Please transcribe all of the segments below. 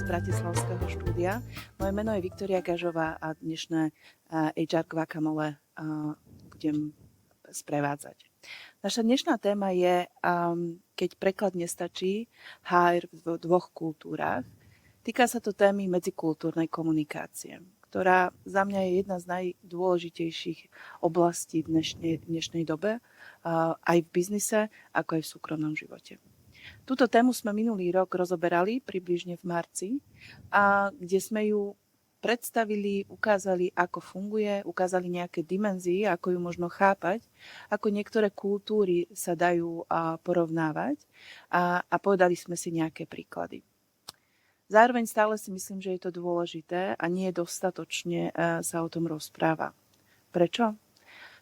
bratislavského štúdia. Moje meno je Viktória Gažová a dnešné HR Guacamole budem sprevádzať. Naša dnešná téma je, keď preklad nestačí, HR v dvoch kultúrách. Týka sa to témy medzikultúrnej komunikácie, ktorá za mňa je jedna z najdôležitejších oblastí v dnešnej dobe, aj v biznise, ako aj v súkromnom živote. Túto tému sme minulý rok rozoberali približne v marci, kde sme ju predstavili, ukázali, ako funguje, ukázali nejaké dimenzie, ako ju možno chápať, ako niektoré kultúry sa dajú porovnávať a povedali sme si nejaké príklady. Zároveň stále si myslím, že je to dôležité a nie dostatočne sa o tom rozpráva. Prečo?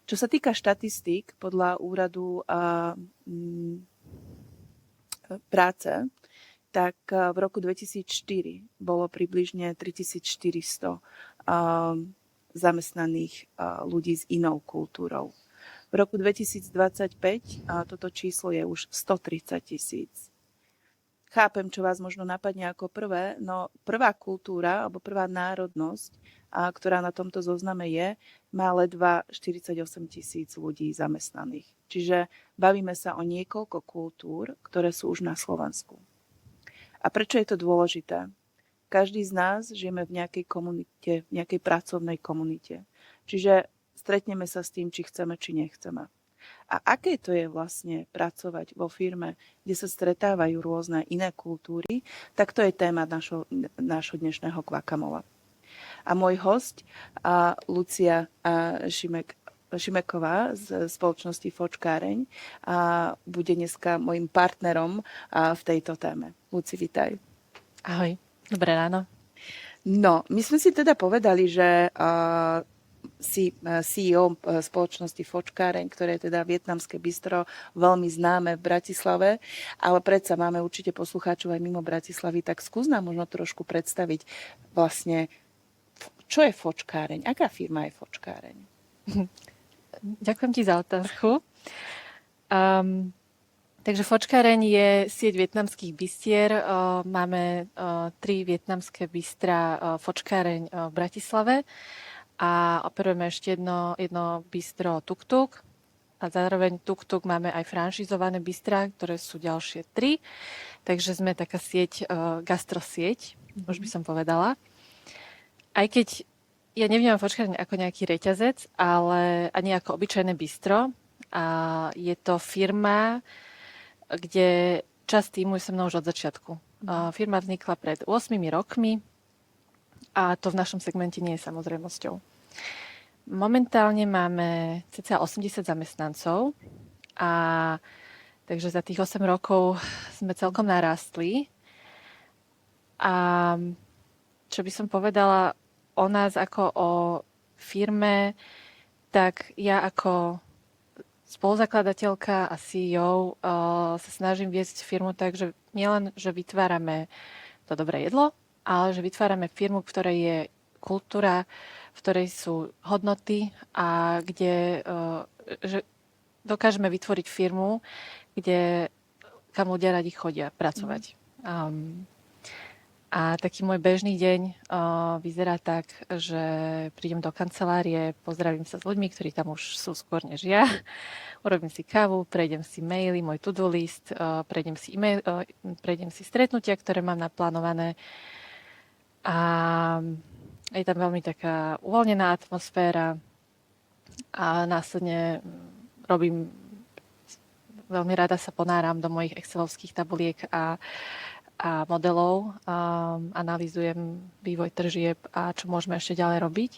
Čo sa týka štatistík, podľa úradu práce, tak v roku 2004 bolo približne 3400 zamestnaných ľudí s inou kultúrou. V roku 2025 toto číslo je už 130 000. Chápem, čo vás možno napadne ako prvé, no prvá kultúra alebo prvá národnosť, ktorá na tomto zozname je, má ledva 48 000 ľudí zamestnaných. Čiže bavíme sa o niekoľko kultúr, ktoré sú už na Slovensku. A prečo je to dôležité? Každý z nás žijeme v nejakej komunite, v nejakej pracovnej komunite. Čiže stretneme sa s tým, či chceme, či nechceme. A aké to je vlastne pracovať vo firme, kde sa stretávajú rôzne iné kultúry, tak to je téma nášho dnešného Guacamola. A môj hosť, Lucia Šimeková z spoločnosti Fočkáreň, bude dneska môjim partnerom v tejto téme. Luci, vitaj. Ahoj, dobré ráno. No, my sme si teda povedali, že si CEO spoločnosti Fočkáreň, ktoré je teda vietnamské bistro, veľmi známe v Bratislave, ale predsa máme určite poslucháčov aj mimo Bratislavy, tak skús nám možno trošku predstaviť vlastne, čo je Fočkáreň, aká firma je Fočkáreň? Ďakujem ti za otázku. Takže Fočkáreň je sieť vietnamských bistier. Máme 3 vietnamské bistra Fočkáreň v Bratislave a operujeme ešte jedno bistro Tuk Tuk. A zároveň Tuk Tuk máme aj franšizované bistra, ktoré sú ďalšie 3. Takže sme taká sieť, gastrosieť, už by som povedala. Aj keď ja nevnímam Fočkáreň ako nejaký reťazec, ale ani ako obyčajné bistro. A je to firma, kde časť týmu je so mnou už od začiatku. Firma vznikla pred 8 rokmi a to v našom segmente nie je samozrejmosťou. Momentálne máme cca 80 zamestnancov a takže za tých 8 rokov sme celkom narástli. A čo by som povedala o nás ako o firme, tak ja ako spoluzakladateľka a CEO sa snažím viesť firmu tak, že nielen, že vytvárame to dobré jedlo, ale že vytvárame firmu, v ktorej je kultúra, v ktorej sú hodnoty a kde že dokážeme vytvoriť firmu, kam ľudia radi chodia pracovať. A taký môj bežný deň vyzerá tak, že prídem do kancelárie, pozdravím sa s ľuďmi, ktorí tam už sú skôr než ja, urobím si kávu, prejdem si maily, môj to-do list, prejdem si stretnutia, ktoré mám naplánované. A je tam veľmi taká uvoľnená atmosféra a následne veľmi rada sa ponáram do mojich excelovských tabuliek a modelov, analyzujem vývoj tržieb a čo môžeme ešte ďalej robiť.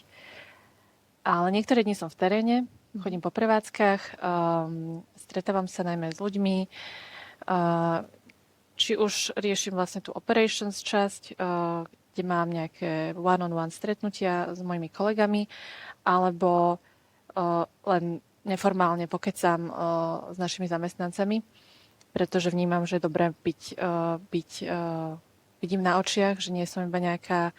Ale niektoré dni som v teréne, chodím po prevádzkach, stretávam sa najmä s ľuďmi, či už riešim vlastne tú operations časť, kde mám nejaké one-on-one stretnutia s mojimi kolegami, alebo len neformálne pokecam s našimi zamestnancami, pretože vnímam, že je dobré byť im na očiach, že nie som iba nejaké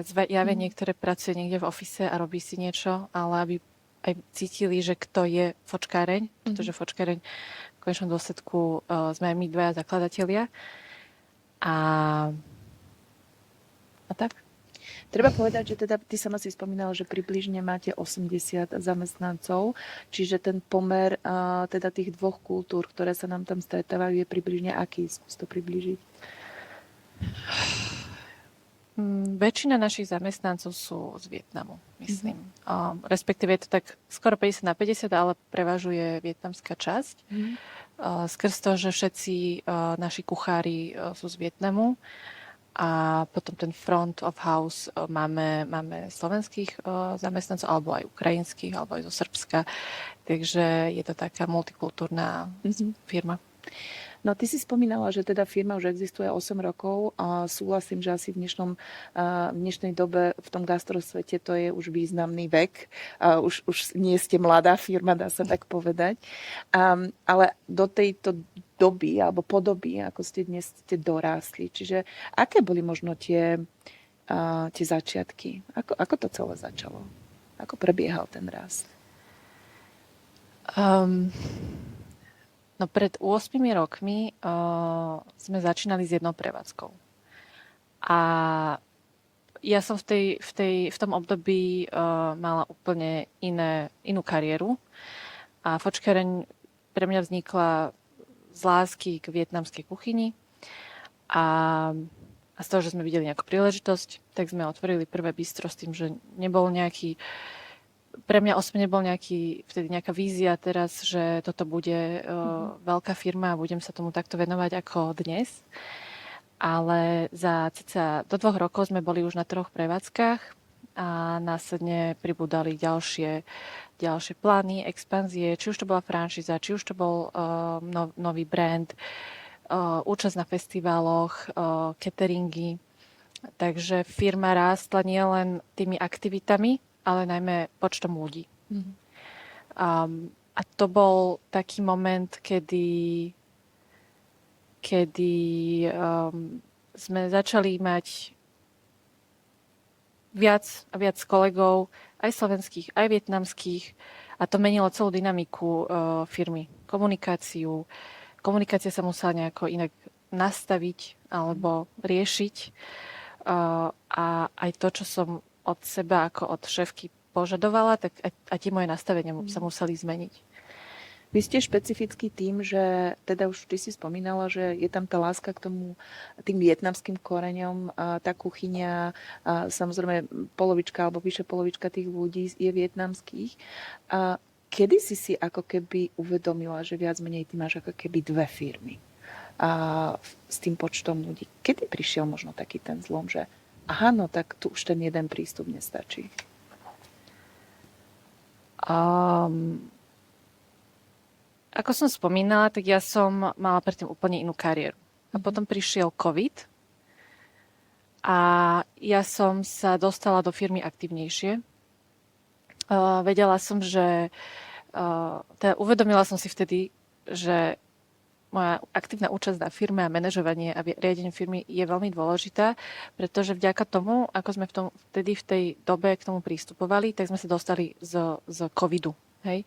zjavenie, ktoré pracuje niekde v office a robí si niečo, ale aby aj cítili, že kto je Fočkáreň, pretože Fočkáreň v konečnom dôsledku sme aj my dvaja zakladatelia. A a tak. Treba povedať, že teda ty sama si spomínala, že približne máte 80 zamestnancov, čiže ten pomer teda tých dvoch kultúr, ktoré sa nám tam stretávajú, je približne aký? Skús to približiť. Väčšina našich zamestnancov sú z Vietnamu, myslím. Respektíve je to tak skoro 50/50, ale prevažuje vietnamská časť. Skrz to, že všetci naši kuchári sú z Vietnamu a potom ten front of house máme slovenských zamestnancov, alebo aj ukrajinských, alebo aj zo Srbska. Takže je to taká multikultúrna firma. No ty si spomínala, že teda firma už existuje 8 rokov a súhlasím, že asi v dnešnej dobe v tom gastrosvete to je už významný vek. Už nie ste mladá firma, dá sa tak povedať. Ale do tejto doby alebo podoby, ako ste dnes dorástli. Čiže aké boli možno tie začiatky? Ako to celé začalo? Ako prebiehal ten rast? No pred 8 rokmi sme začínali s jednou prevádzkou. A ja som v tom období mala úplne inú kariéru. A fočkareň pre mňa vznikla z lásky k vietnamskej kuchyni. A z toho, že sme videli nejakú príležitosť, tak sme otvorili prvé bistro s tým, že nebol nejaký... Pre mňa osobne nebol vtedy nejaká vízia teraz, že toto bude veľká firma a budem sa tomu takto venovať ako dnes. Ale za cca do 2 rokov sme boli už na 3 prevádzkach a následne pribúdali ďalšie plány, expanzie, či už to bola franšíza, či už to bol nový brand, účasť na festivaloch, cateringy. Takže firma rástla nielen tými aktivitami, ale najmä počtom ľudí. A to bol taký moment, kedy sme začali mať viac a viac kolegov, aj slovenských, aj vietnamských, a to menilo celú dynamiku firmy. Komunikácia sa musela nejako inak nastaviť alebo riešiť. A aj to, čo som od seba ako od šéfky požadovala, tak a tie moje nastavenia sa museli zmeniť. Vy ste špecifický tým, že teda už ty si spomínala, že je tam tá láska k tým vietnamským koreňom, tá kuchyňa, samozrejme polovička alebo vyše polovička tých ľudí je vietnamských. Kedy si ako keby uvedomila, že viac menej ty máš ako keby 2 firmy s tým počtom ľudí? Kedy prišiel možno taký ten zlom, že aha, no tak tu už ten jeden prístup nestačí? Ako som spomínala, tak ja som mala predtým úplne inú kariéru. A potom prišiel COVID a ja som sa dostala do firmy aktívnejšie. Vedela som, že... teda uvedomila som si vtedy, že moja aktívna účasť na firme a manažovanie a riadenie firmy je veľmi dôležitá, pretože vďaka tomu, ako sme vtedy v tej dobe k tomu pristupovali, tak sme sa dostali z covidu. Hej?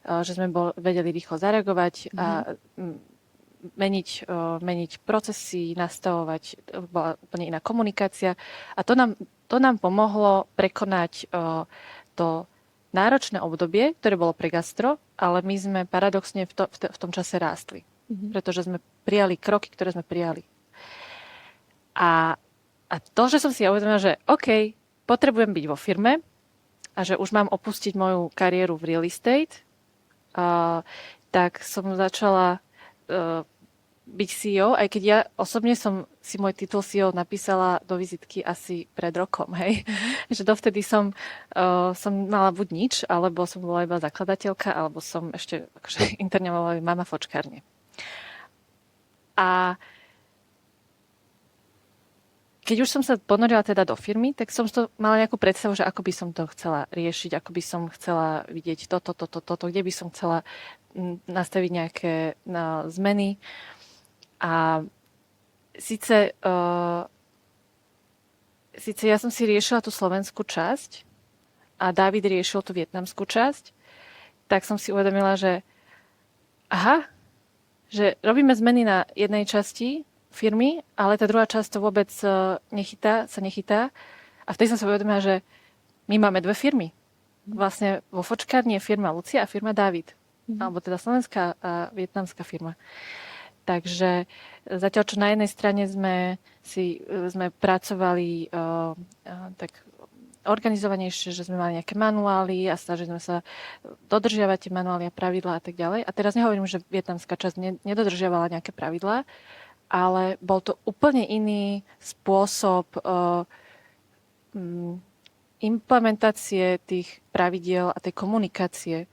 Že sme vedeli rýchlo zareagovať a meniť procesy, nastavovať, bola úplne iná komunikácia. A to nám pomohlo prekonať to náročné obdobie, ktoré bolo pre gastro, ale my sme paradoxne v tom čase rástli. Pretože sme prijali kroky, ktoré sme prijali. A to, že som si uvedomila, že OK, potrebujem byť vo firme a že už mám opustiť moju kariéru v real estate, tak som začala byť CEO, aj keď ja osobne som si môj titul CEO napísala do vizitky asi pred rokom, hej. Že dovtedy som mala buď nič, alebo som bola iba zakladateľka, alebo som ešte akože interne bola mama fočkárne. A keď už som sa ponorila teda do firmy, tak som to mala nejakú predstavu, že ako by som to chcela riešiť, ako by som chcela vidieť toto, kde by som chcela nastaviť nejaké zmeny. A síce ja som si riešila tú slovenskú časť a Dávid riešil tú vietnamskú časť, tak som si uvedomila, že aha, že robíme zmeny na jednej časti firmy, ale tá druhá časť to vôbec sa nechytá. A vtedy som sa uvedomila, že my máme dve firmy. Vlastne vo fočkárni je firma Lucia a firma Dávid. Alebo teda slovenská a vietnamská firma. Takže zatiaľ, čo na jednej strane sme pracovali tak organizovanejšie, že sme mali nejaké manuály a snažili sme sa dodržiavať tie manuály a pravidlá a tak ďalej. A teraz nehovorím, že vietnamská časť nedodržiavala nejaké pravidlá, ale bol to úplne iný spôsob implementácie tých pravidiel a tej komunikácie.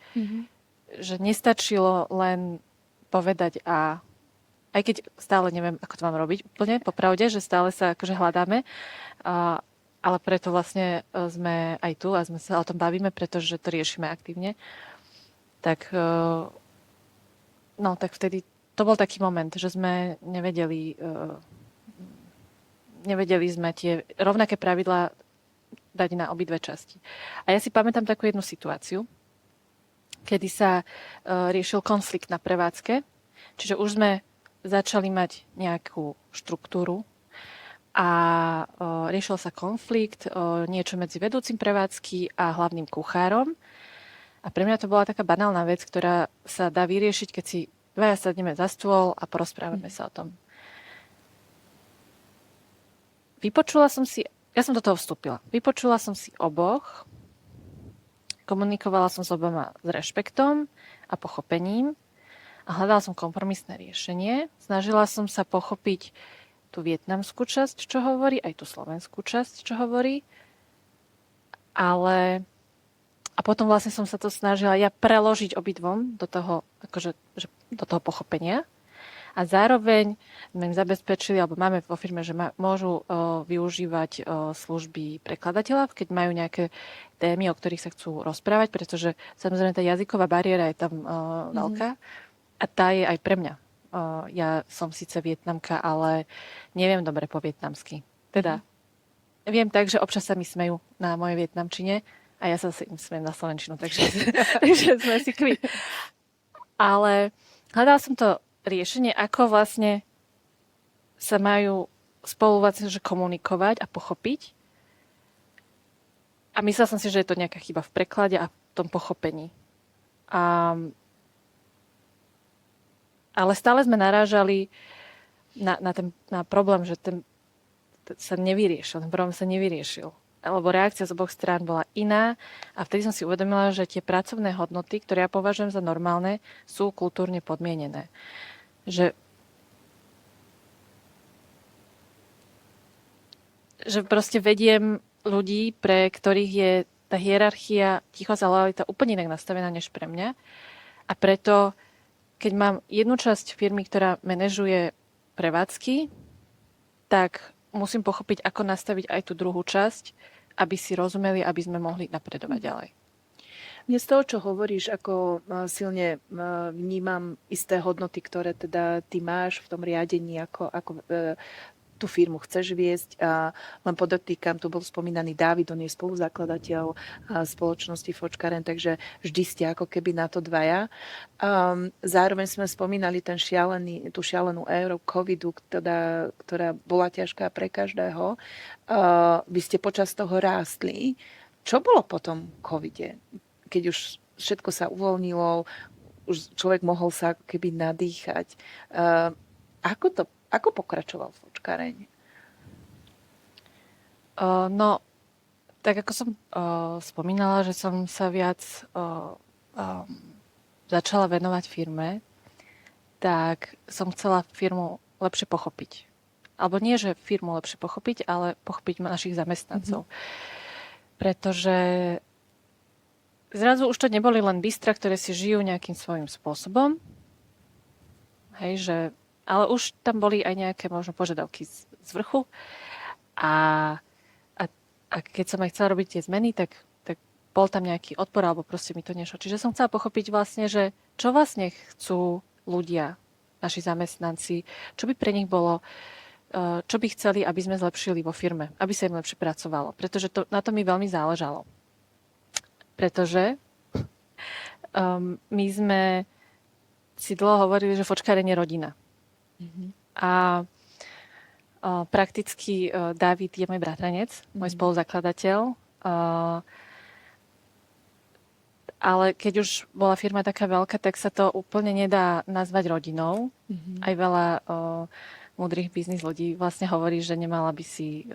Že nestačilo len povedať a aj keď stále neviem, ako to mám robiť úplne, popravde, že stále sa akože hľadáme, ale preto vlastne sme aj tu a sme sa o tom bavíme, pretože to riešime aktívne. Tak, tak vtedy to bol taký moment, že sme nevedeli sme tie rovnaké pravidlá dať na obidve časti. A ja si pamätám takú jednu situáciu, kedy sa riešil konflikt na prevádzke, čiže už sme začali mať nejakú štruktúru a riešil sa konflikt, niečo medzi vedúcim prevádzky a hlavným kuchárom. A pre mňa to bola taká banálna vec, ktorá sa dá vyriešiť, keď si dvaja sadneme za stôl a porozprávame sa o tom. Ja som do toho vstúpila. Vypočula som si oboch, komunikovala som s oboma s rešpektom a pochopením a hľadala som kompromisné riešenie. Snažila som sa pochopiť tú vietnamskú časť, čo hovorí, aj tú slovenskú časť, čo hovorí. A potom vlastne som sa to snažila ja preložiť obidvom do toho, do toho pochopenia. A zároveň sme im zabezpečili, alebo máme vo firme, že môžu využívať služby prekladateľa, keď majú nejaké témy, o ktorých sa chcú rozprávať, pretože samozrejme tá jazyková bariéra je tam veľká a tá je aj pre mňa. Ja som síce Vietnamka, ale neviem dobre po vietnamsky. Teda viem tak, že občas sa mi smejú na mojej vietnamčine a ja sa im smejem na slovenčinu, takže sme si kvit. Ale hľadala som to riešenie, ako vlastne sa majú spolu vlastne komunikovať a pochopiť. A myslela som si, že je to nejaká chyba v preklade a v tom pochopení. Ale stále sme narážali na problém, že ten problém sa nevyriešil. Lebo reakcia z oboch strán bola iná a vtedy som si uvedomila, že tie pracovné hodnoty, ktoré ja považujem za normálne, sú kultúrne podmienené. Že proste vediem ľudí, pre ktorých je tá hierarchia, tichosť a lojalita úplne inak nastavená než pre mňa. A preto keď mám jednu časť firmy, ktorá manažuje prevádzky, tak musím pochopiť, ako nastaviť aj tú druhú časť, aby si rozumeli, aby sme mohli napredovať ďalej. Mne z toho, čo hovoríš, ako silne vnímam isté hodnoty, ktoré teda ty máš v tom riadení, ako tú firmu chceš viesť. A len podotýkam, tu bol spomínaný Dávid, on je spoluzakladateľ spoločnosti Fočkaren, takže vždy ste ako keby na to dvaja. Zároveň sme spomínali tú šialenú éru covidu, ktorá bola ťažká pre každého. Vy ste počas toho rástli. Čo bolo po tom covide? Keď už všetko sa uvoľnilo, už človek mohol sa keby nadýchať. Ako pokračoval Fočkareň? Tak ako som spomínala, že som sa viac začala venovať firme, tak som chcela firmu lepšie pochopiť. Alebo nie, že firmu lepšie pochopiť, ale pochopiť našich zamestnancov. Pretože zrazu už to neboli len bistra, ktoré si žijú nejakým svojím spôsobom. Ale už tam boli aj nejaké možno požiadavky z vrchu. A keď som aj chcela robiť tie zmeny, tak bol tam nejaký odpor, alebo proste mi to nešlo. Čiže som chcela pochopiť vlastne, že čo vlastne chcú ľudia, naši zamestnanci, čo by pre nich bolo, čo by chceli, aby sme zlepšili vo firme, aby sa im lepšie pracovalo. Pretože na to mi veľmi záležalo. Pretože my sme si dlho hovorili, že Fočkareň je rodina. A Prakticky David je môj bratranec, môj spoluzakladateľ. Ale keď už bola firma taká veľká, tak sa to úplne nedá nazvať rodinou. Aj veľa múdrych biznis ľudí vlastne hovorí, že nemala by si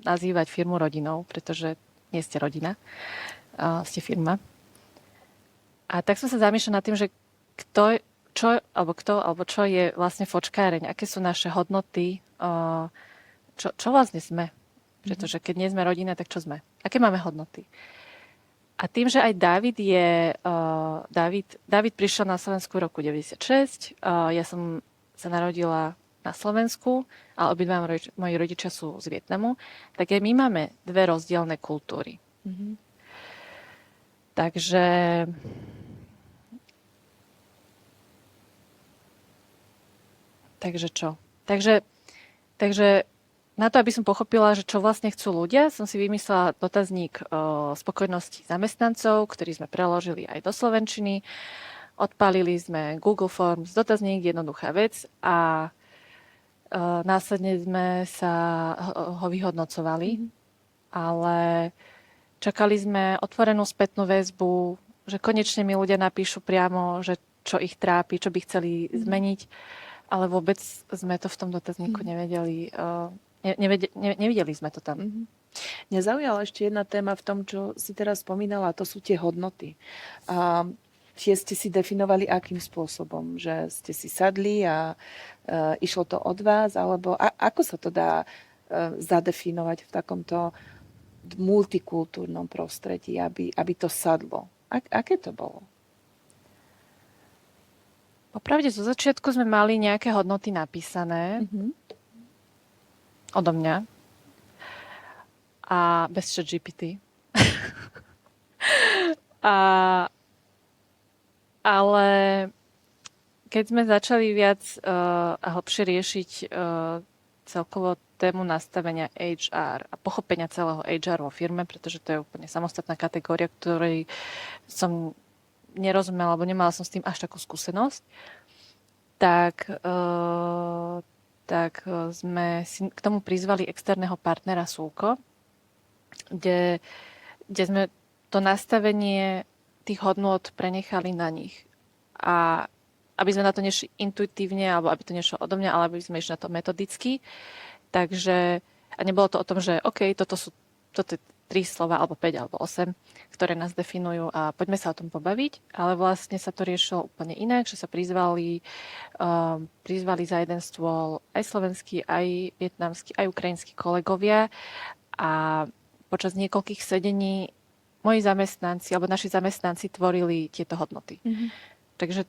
nazývať firmu rodinou, pretože nie ste rodina, ste firma. A tak som sa zamýšľala nad tým, že čo je vlastne fočkáreň, aké sú naše hodnoty, čo vlastne sme. Pretože keď nie sme rodina, tak čo sme? Aké máme hodnoty? A tým, že aj David prišiel na Slovensku v roku 96, ja som sa narodila na Slovensku, ale obidva moji rodičia sú z Vietnamu, tak aj my máme dve rozdielne kultúry. Takže čo? Takže na to, aby som pochopila, že čo vlastne chcú ľudia, som si vymyslela dotazník spokojnosti zamestnancov, ktorý sme preložili aj do slovenčiny. Odpálili sme Google Forms, dotazník, jednoduchá vec a následne sme ho vyhodnocovali, ale čakali sme otvorenú spätnú väzbu, že konečne mi ľudia napíšu priamo, že čo ich trápi, čo by chceli zmeniť, ale vôbec sme to v tom dotazníku nevedeli. Nevideli sme to tam. Mňa zaujala ešte jedna téma v tom, čo si teraz spomínala, a to sú tie hodnoty. Tie ste si definovali akým spôsobom? Že ste si sadli a išlo to od vás? Alebo ako sa to dá zadefinovať v takomto multikultúrnom prostredí, aby to sadlo? Aké to bolo? Popravde, zo začiatku sme mali nejaké hodnoty napísané odo mňa a bez ChatGPT. Ale keď sme začali viac a hlbšie riešiť celkovo tému nastavenia HR a pochopenia celého HR vo firme, pretože to je úplne samostatná kategória, ktorej som nerozumela, alebo nemala som s tým až takú skúsenosť, tak sme si k tomu prizvali externého partnera Súko, kde sme to nastavenie tých hodnôt prenechali na nich. A aby sme na to nešli intuitívne, alebo aby to nešlo odo mňa, ale aby sme išli na to metodicky. Takže, a nebolo to o tom, že OK, toto je 3 slova, alebo 5, alebo 8, ktoré nás definujú a poďme sa o tom pobaviť, ale vlastne sa to riešilo úplne inak, že sa prizvali za jeden stôl aj slovenskí, aj vietnamskí, aj ukrajinskí kolegovia a počas niekoľkých sedení moji zamestnanci, alebo naši zamestnanci tvorili tieto hodnoty. Takže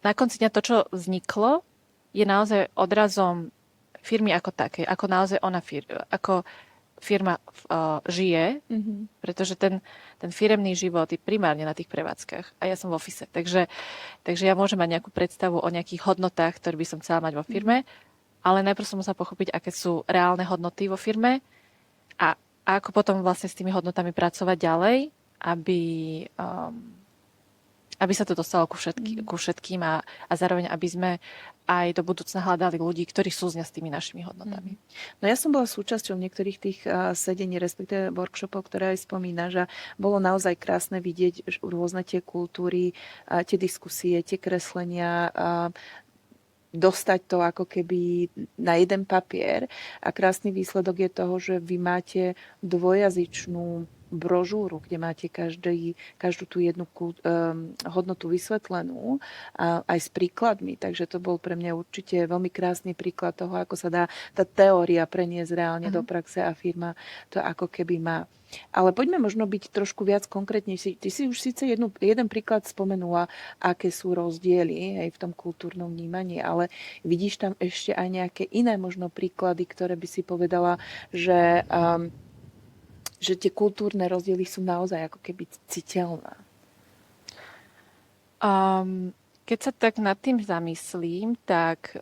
na konci dňa to, čo vzniklo, je naozaj odrazom firmy ako takej, ako naozaj ako firma žije, pretože ten firemný život je primárne na tých prevádzkach a ja som v office. Takže ja môžem mať nejakú predstavu o nejakých hodnotách, ktoré by som chcela mať vo firme, ale najprv som musela pochopiť, aké sú reálne hodnoty vo firme a ako potom vlastne s tými hodnotami pracovať ďalej, aby sa to dostalo ku všetkým a zároveň, aby sme aj do budúcna hľadali ľudí, ktorí súznia s tými našimi hodnotami. No ja som bola súčasťou niektorých tých sedení, respektíve workshopov, ktoré aj spomínaš, a bolo naozaj krásne vidieť rôzne tie kultúry, tie diskusie, tie kreslenia, dostať to ako keby na jeden papier. A krásny výsledok je toho, že vy máte dvojazyčnú brožúru, kde máte každú tú jednu hodnotu vysvetlenú aj s príkladmi. Takže to bol pre mňa určite veľmi krásny príklad toho, ako sa dá tá teória preniesť reálne do praxe a firma to ako keby má. Ale poďme možno byť trošku viac konkrétnejší. Ty si už síce jeden príklad spomenula, aké sú rozdiely aj v tom kultúrnom vnímaní, ale vidíš tam ešte aj nejaké iné možno príklady, ktoré by si povedala, že tie kultúrne rozdiely sú naozaj ako keby citeľné? Keď sa tak nad tým zamyslím, tak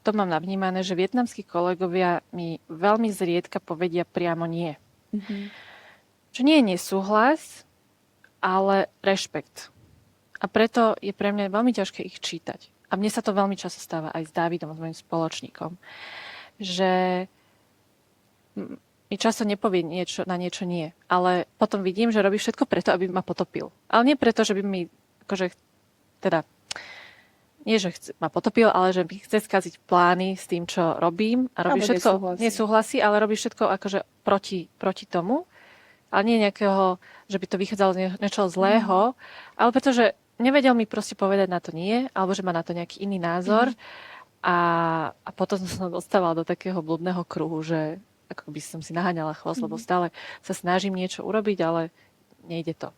to mám navnímané, že vietnamskí kolegovia mi veľmi zriedka povedia priamo nie. Čo nie je nesúhlas, ale rešpekt. A preto je pre mňa veľmi ťažké ich čítať. a mne sa to veľmi často stáva aj s Dávidom, s mojim spoločníkom, že mi často nepovie na niečo nie, ale potom vidím, že robí všetko preto, aby ma potopil. Ale nie preto, že by mi, akože, teda, nie, že ma potopil, ale že mi chce skaziť plány s tým, čo robím a robí všetko, nesúhlasí, ale robí všetko akože proti tomu, ale nie nejakého, že by to vychádzalo z niečoho zlého, ale pretože nevedel mi proste povedať na to nie, alebo že má na to nejaký iný názor a potom som dostávala do takého blúdneho kruhu, že ako by som si naháňala chvost, lebo stále sa snažím niečo urobiť, ale nejde to.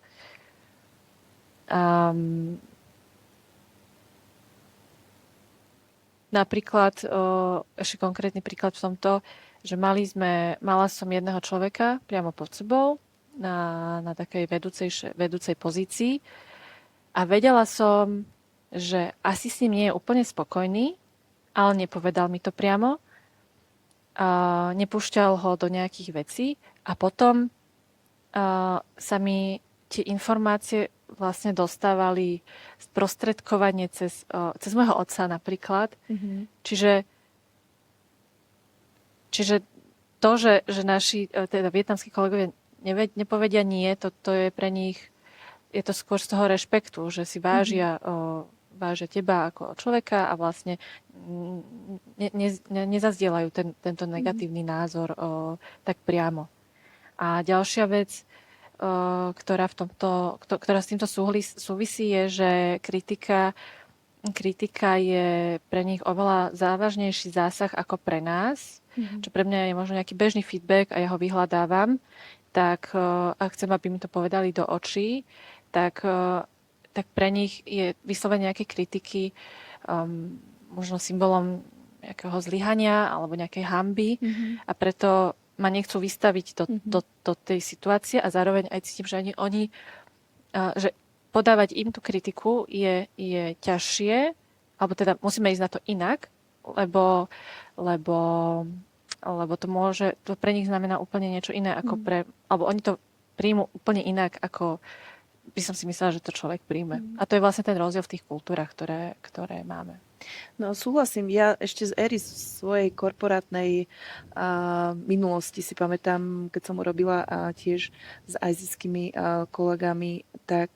Napríklad, ešte konkrétny príklad v tomto, že mala som jedného človeka priamo pod sebou na takej vedúcej pozícii a vedela som, že asi s ním nie je úplne spokojný, ale nepovedal mi to priamo, nepúšťal ho do nejakých vecí a potom sa mi tie informácie vlastne dostávali sprostredkovanie cez môjho otca napríklad. Čiže to, že naši teda vietnamskí kolegovia nepovedia nie, to je pre nich, je to skôr z toho rešpektu, že si vážia teba ako človeka a vlastne nezazdielajú tento negatívny názor tak priamo. A ďalšia vec, ktorá s týmto súvisí, je, že kritika je pre nich oveľa závažnejší zásah ako pre nás, čo pre mňa je možno nejaký bežný feedback a ja ho vyhľadávam, tak ak chcem, aby mi to povedali do očí, tak pre nich je vyslovene nejaké kritiky možno symbolom nejakého zlyhania alebo nejakej hanby a preto ma nechcú vystaviť do tej situácie a zároveň aj cítim, že oni že podávať im tú kritiku je ťažšie, alebo teda musíme ísť na to inak, lebo to pre nich znamená úplne niečo iné ako alebo oni to príjmu úplne inak, ako by som si myslela, že to človek príjme. A to je vlastne ten rozdiel v tých kultúrach, ktoré máme. No súhlasím, ja ešte z éry svojej korporátnej minulosti si pamätám, keď som robila tiež s azijskými kolegami, tak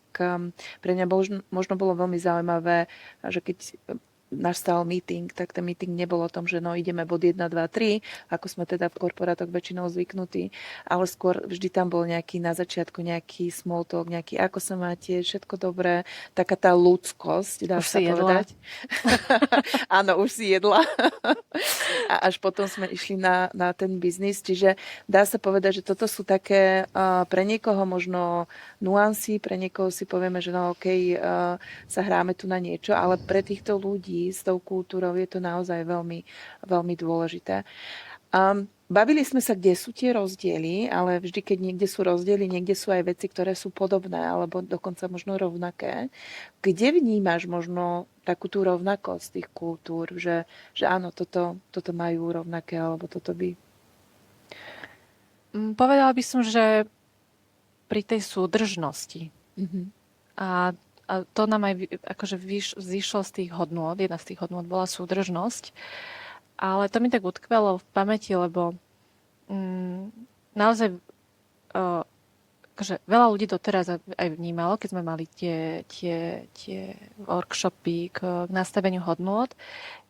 pre mňa možno bolo veľmi zaujímavé, že keď nastal meeting, tak ten meeting nebol o tom, že no ideme bod 1, 2, 3, ako sme teda v korporátoch väčšinou zvyknutí, ale skôr vždy tam bol nejaký na začiatku nejaký small talk, nejaký ako sa máte, všetko dobré, taká tá ľudskosť, dá sa povedať. Áno, už si jedla. A až potom sme išli na ten biznis, čiže dá sa povedať, že toto sú také pre niekoho možno nuancy, pre niekoho si povieme, že no okej, sa hráme tu na niečo, ale pre týchto ľudí s tou kultúrou je to naozaj veľmi, veľmi dôležité. Bavili sme sa, kde sú tie rozdiely, ale vždy, keď niekde sú rozdiely, niekde sú aj veci, ktoré sú podobné, alebo dokonca možno rovnaké. Kde vnímaš možno takú tú rovnakosť tých kultúr, že áno, toto majú rovnaké, alebo toto by... Povedala by som, že pri tej súdržnosti. A to nám aj akože zišlo z tých hodnôt. Jedna z tých hodnôt bola súdržnosť. Ale to mi tak utkvelo v pamäti, lebo naozaj akože veľa ľudí doteraz aj vnímalo, keď sme mali tie workshopy k nastaveniu hodnôt,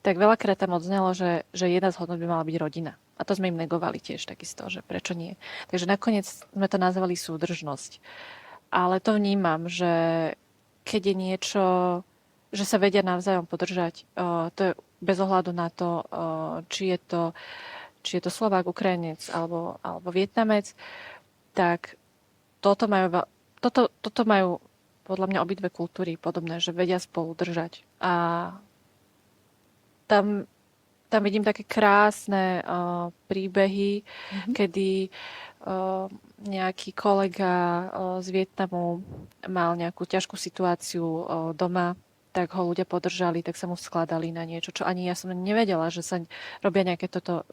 tak veľakrát tam odznelo, že jedna z hodnôt by mala byť rodina. A to sme im negovali tiež takisto, že prečo nie. Takže nakoniec sme to nazvali súdržnosť. Ale to vnímam, že keď je niečo, že sa vedia navzájom podržať, to je bez ohľadu na to, či je to Slovák, Ukrajinec alebo Vietnamec, tak toto majú podľa mňa obidve kultúry podobné, že vedia spolu držať. A tam vidím také krásne príbehy, kedy nejaký kolega z Vietnamu mal nejakú ťažkú situáciu doma, tak ho ľudia podržali, tak sa mu skladali na niečo, čo ani ja som nevedela, že sa robia nejaké toto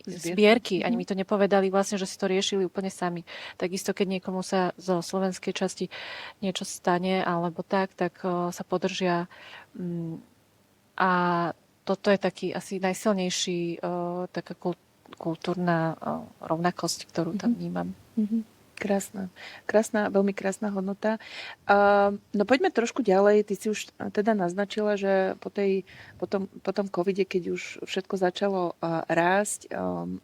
zbierky. Ani mi to nepovedali vlastne, že si to riešili úplne sami. Takisto, keď niekomu sa zo slovenskej časti niečo stane, alebo tak sa podržia A toto je taký asi najsilnejší taká kultúrna rovnakosť, ktorú tam vnímam. Krásna, veľmi krásna hodnota. No poďme trošku ďalej. Ty si už teda naznačila, že po tom covide, keď už všetko začalo rásť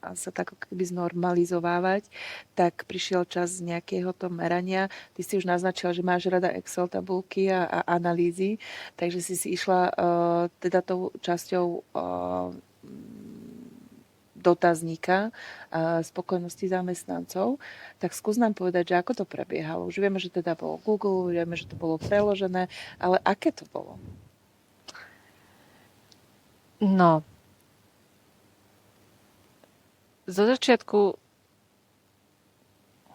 a sa tak ako keby znormalizovávať, tak prišiel čas nejakého to merania. Ty si už naznačila, že máš rada Excel tabulky a analýzy, takže si išla teda tou časťou dotazníka spokojnosti zamestnancov, tak skús nám povedať, že ako to prebiehalo. Už vieme, že teda bolo Google, vieme, že to bolo preložené, ale aké to bolo? No, zo začiatku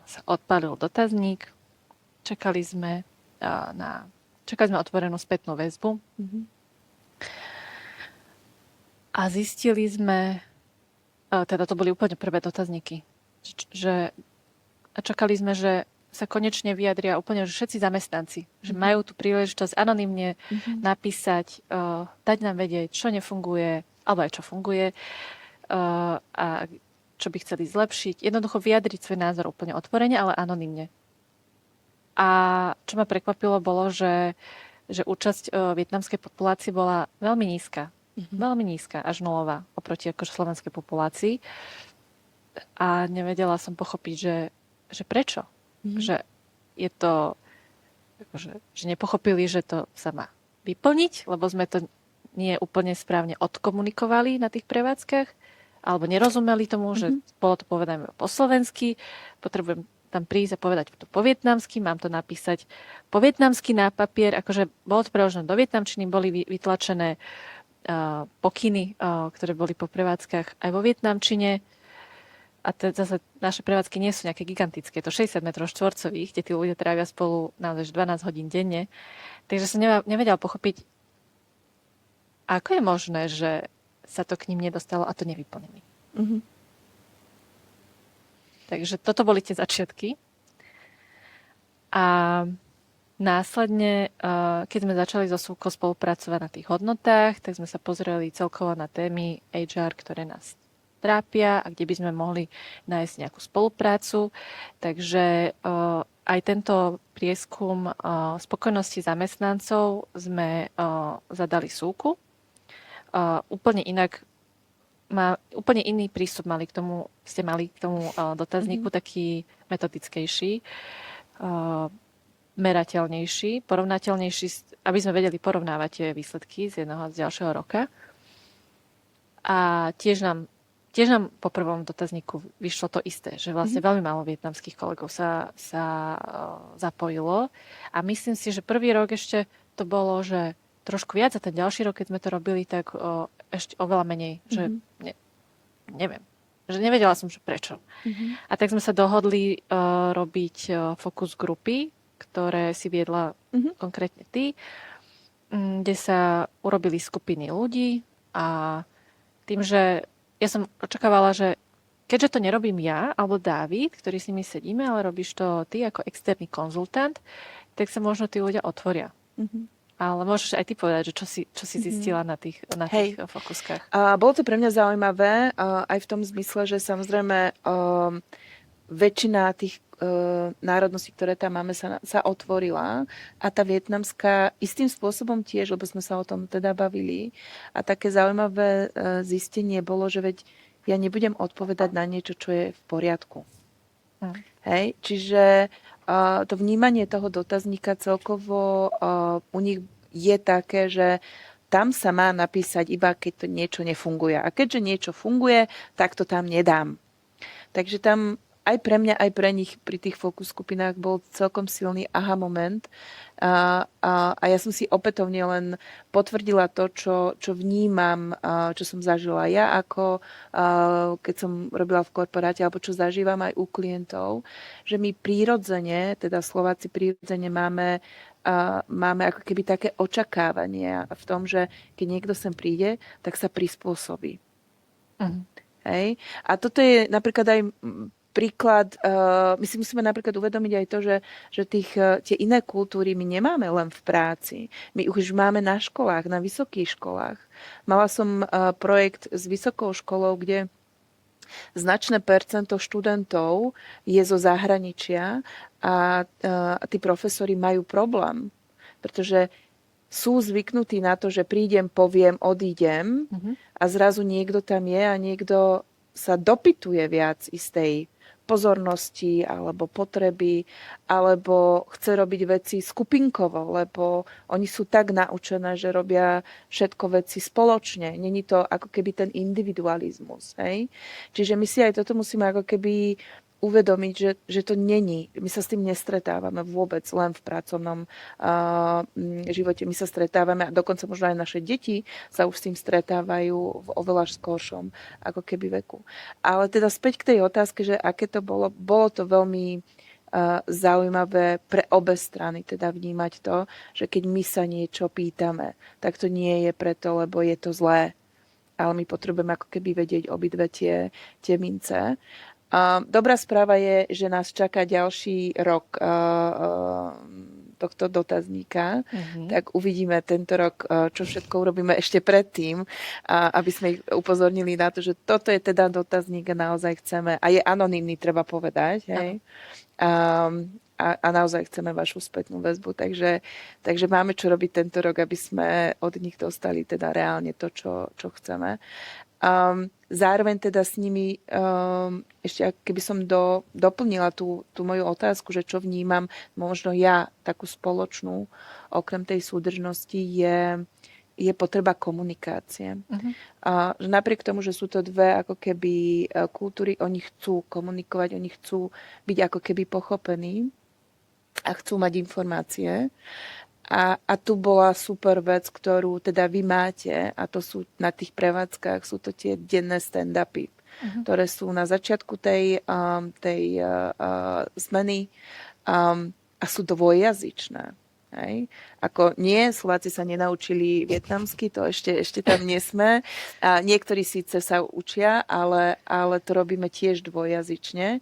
sa odpálil dotazník, čakali sme otvorenú spätnú väzbu a zistili sme, teda to boli úplne prvé dotazníky, a čakali sme, že sa konečne vyjadria úplne že všetci zamestnanci, že majú tú príležitosť anonymne napísať, dať nám vedieť, čo nefunguje, alebo aj čo funguje a čo by chceli zlepšiť. Jednoducho vyjadriť svoj názor úplne otvorene, ale anonymne. A čo ma prekvapilo, bolo, že účasť vietnamskej populácie bola veľmi nízka. Veľmi nízka, až nulová oproti akože slovenskej populácii. A nevedela som pochopiť, že prečo. Že je to, akože, že nepochopili, že to sa má vyplniť, lebo sme to nie úplne správne odkomunikovali na tých prevádzkach, alebo nerozumeli tomu, že bolo to povedané po slovensky, potrebujem tam prísť a povedať to po vietnamsky, mám to napísať po vietnamsky na papier, akože bolo to preložené do vietnamčiny, boli vytlačené pokyny, ktoré boli po prevádzkach aj vo vietnamčine. A zase naše prevádzky nie sú nejaké gigantické, to 60 m štvorcových, kde tí ľudia trávia spolu naozaj 12 hodín denne. Takže som nevedela pochopiť, ako je možné, že sa to k ním nedostalo a to nevyplnili. Takže toto boli tie začiatky. A následne, keď sme začali so Súkou spolupracovať na tých hodnotách, tak sme sa pozreli celkovo na témy HR, ktoré nás trápia a kde by sme mohli nájsť nejakú spoluprácu. Takže aj tento prieskum spokojnosti zamestnancov sme zadali Súku. Úplne iný prístup ste mali k tomu dotazníku, taký metodickejší, merateľnejší, porovnateľnejší, aby sme vedeli porovnávať tie výsledky z jedného a z ďalšieho roka. A tiež nám po prvom dotazníku vyšlo to isté, že vlastne veľmi málo vietnamských kolegov sa zapojilo. A myslím si, že prvý rok ešte to bolo, že trošku viac a ten ďalší rok, keď sme to robili, tak ešte oveľa menej, že neviem. Že nevedela som, že prečo. A tak sme sa dohodli robiť fokus grupy, ktoré si viedla konkrétne ty, kde sa urobili skupiny ľudí a tým, že ja som očakávala, že keďže to nerobím ja alebo Dávid, ktorý s nimi sedíme, ale robíš to ty ako externý konzultant, tak sa možno tí ľudia otvoria. Ale môžeš aj ty povedať, že čo si zistila na tých fokuskách. Bolo to pre mňa zaujímavé aj v tom zmysle, že samozrejme väčšina tých národností, ktoré tam máme, sa otvorila a tá vietnamská istým spôsobom tiež, lebo sme sa o tom teda bavili. A také zaujímavé zistenie bolo, že veď ja nebudem odpovedať na niečo, čo je v poriadku. Hej? Čiže to vnímanie toho dotazníka celkovo u nich je také, že tam sa má napísať iba, keď to niečo nefunguje. A keďže niečo funguje, tak to tam nedám. Takže tam aj pre mňa, aj pre nich pri tých fokus skupinách bol celkom silný aha moment. A ja som si opätovne len potvrdila to, čo vnímam, čo som zažila ja, ako keď som robila v korporáte, alebo čo zažívam aj u klientov, že my prírodzene, teda Slováci prírodzene máme ako keby také očakávania v tom, že keď niekto sem príde, tak sa prispôsobí. Hej? A toto je napríklad aj príklad, my si musíme napríklad uvedomiť aj to, že tie iné kultúry my nemáme len v práci. My už máme na školách, na vysokých školách. Mala som projekt s vysokou školou, kde značné percento študentov je zo zahraničia a tí profesori majú problém, pretože sú zvyknutí na to, že prídem, poviem, odídem a zrazu niekto tam je a niekto sa dopytuje viac istej pozornosti alebo potreby, alebo chce robiť veci skupinkovo, lebo oni sú tak naučené, že robia všetko veci spoločne. Není to ako keby ten individualizmus. Hej? Čiže my si aj toto musíme ako keby uvedomiť, že to není. My sa s tým nestretávame vôbec len v pracovnom živote. My sa stretávame, a dokonca možno aj naše deti sa už s tým stretávajú v oveľa skoršom ako keby veku. Ale teda späť k tej otázke, že aké to bolo. Bolo to veľmi zaujímavé pre obe strany, teda vnímať to, že keď my sa niečo pýtame, tak to nie je preto, lebo je to zlé. Ale my potrebujeme ako keby vedieť obidve tie mince. Dobrá správa je, že nás čaká ďalší rok tohto dotazníka, tak uvidíme tento rok, čo všetko urobíme ešte predtým, aby sme ich upozornili na to, že toto je teda dotazník a naozaj chceme, a je anonymný, treba povedať, hej? A naozaj chceme vašu spätnú väzbu, takže máme čo robiť tento rok, aby sme od nich dostali teda reálne to, čo chceme. Zároveň teda s nimi, ešte keby som doplnila tú moju otázku, že čo vnímam, možno ja takú spoločnú, okrem tej súdržnosti, je potreba komunikácie. Že napriek tomu, že sú to dve ako keby kultúry, oni chcú komunikovať, oni chcú byť ako keby pochopení a chcú mať informácie. A tu bola super vec, ktorú teda vy máte, a to sú na tých prevádzkach, sú to tie denné stand-upy, ktoré sú na začiatku tej zmeny a sú dvojjazyčné. Hej. Ako nie, Slováci sa nenaučili vietnamsky, to ešte tam nie sme. A niektorí síce sa učia, ale to robíme tiež dvojjazyčne.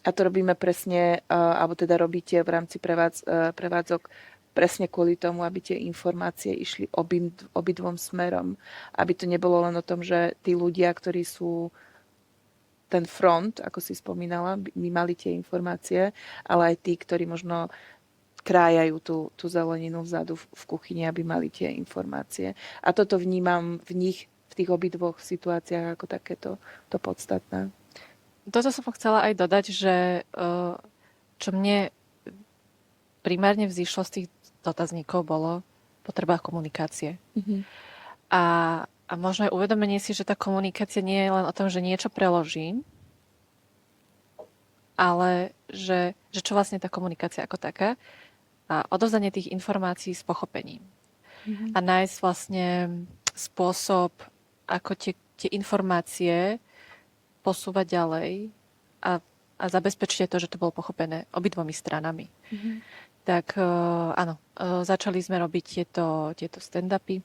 A to robíme presne, alebo teda robíte v rámci prevádzok presne kvôli tomu, aby tie informácie išli obidvom smerom. Aby to nebolo len o tom, že tí ľudia, ktorí sú ten front, ako si spomínala, by mali tie informácie, ale aj tí, ktorí možno krájajú tú zeleninu vzadu v kuchyni, aby mali tie informácie. A toto vnímam v nich, v tých obidvoch situáciách ako takéto to podstatné. Toto som chcela aj dodať, že čo mne primárne vzýšlo z tých dotazníkov, bolo potreba komunikácie. A možno aj uvedomenie si, že tá komunikácia nie je len o tom, že niečo preložím, ale že čo vlastne tá komunikácia ako taká a odovzdanie tých informácií s pochopením. A nájsť vlastne spôsob, ako tie informácie posúvať ďalej a zabezpečiť to, že to bolo pochopené obidvomi stranami. Tak áno, začali sme robiť tieto stand-upy.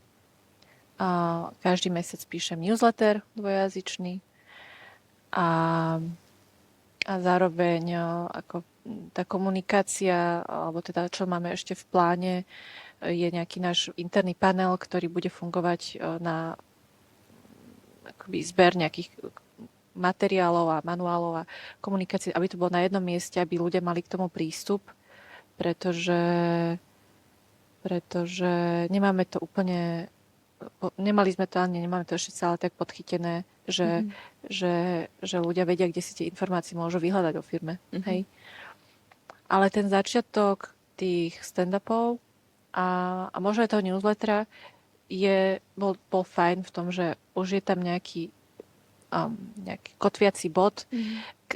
Každý mesiac píšem newsletter dvojazyčný a zároveň ako tá komunikácia, alebo teda čo máme ešte v pláne, je nejaký náš interný panel, ktorý bude fungovať na akoby zber nejakých materiálov a manuálov a komunikácie, aby to bolo na jednom mieste, aby ľudia mali k tomu prístup, pretože nemáme to úplne, nemali sme to ani, nemáme to ešte celé tak podchytené, že ľudia vedia, kde si tie informácie môžu vyhľadať o firme. Hej. Ale ten začiatok tých stand-upov a možno aj toho newslettera bol fajn v tom, že už je tam nejaký kotviaci bod,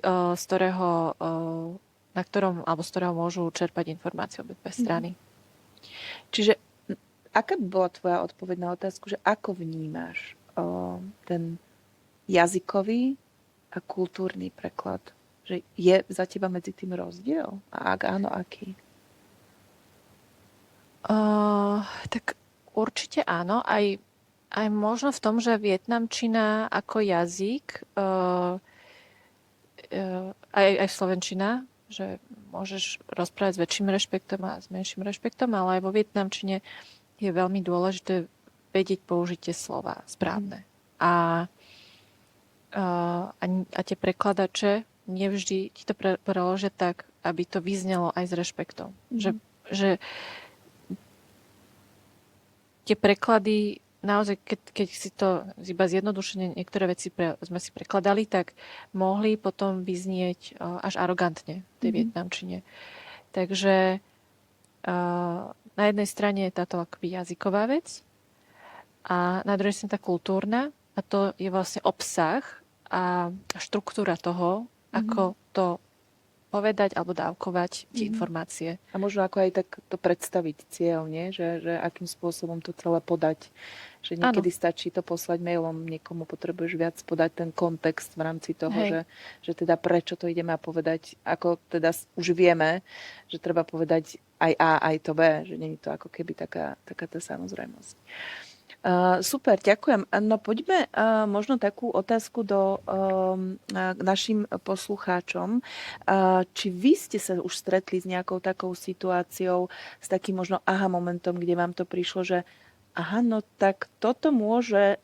z ktorého z ktorého môžu čerpať informácie obe strany. Čiže aká by bola tvoja odpoveď na otázku, že ako vnímaš ten jazykový a kultúrny preklad? Že je za teba medzi tým rozdiel? A ak áno, aký? Tak určite áno. Aj možno v tom, že vietnamčina ako jazyk aj slovenčina, že môžeš rozprávať s väčším rešpektom a s menším rešpektom, ale aj vo vietnamčine je veľmi dôležité vedieť použiť tie slova správne. A tie prekladače nevždy ti to preložia tak, aby to vyznelo aj s rešpektom. Že tie preklady naozaj, keď si to iba zjednodušene niektoré veci sme si prekladali, tak mohli potom vyznieť až arogantne v tej vietnamčine. Takže na jednej strane je táto akoby jazyková vec a na druhej strane tá kultúrna, a to je vlastne obsah a štruktúra toho, ako to povedať alebo dávkovať tie informácie. A možno ako aj tak to predstaviť cieľ, nie? Že akým spôsobom to celé podať. Že niekedy stačí to poslať mailom, niekomu potrebuješ viac podať ten kontext v rámci toho, že teda prečo to ideme a povedať, ako teda už vieme, že treba povedať aj A, aj to B, že nie je to ako keby taká tá samozrejmosť. Super, ďakujem. No poďme možno takú otázku k našim poslucháčom. Či vy ste sa už stretli s nejakou takou situáciou, s takým možno aha momentom, kde vám to prišlo, že aha, no tak toto môže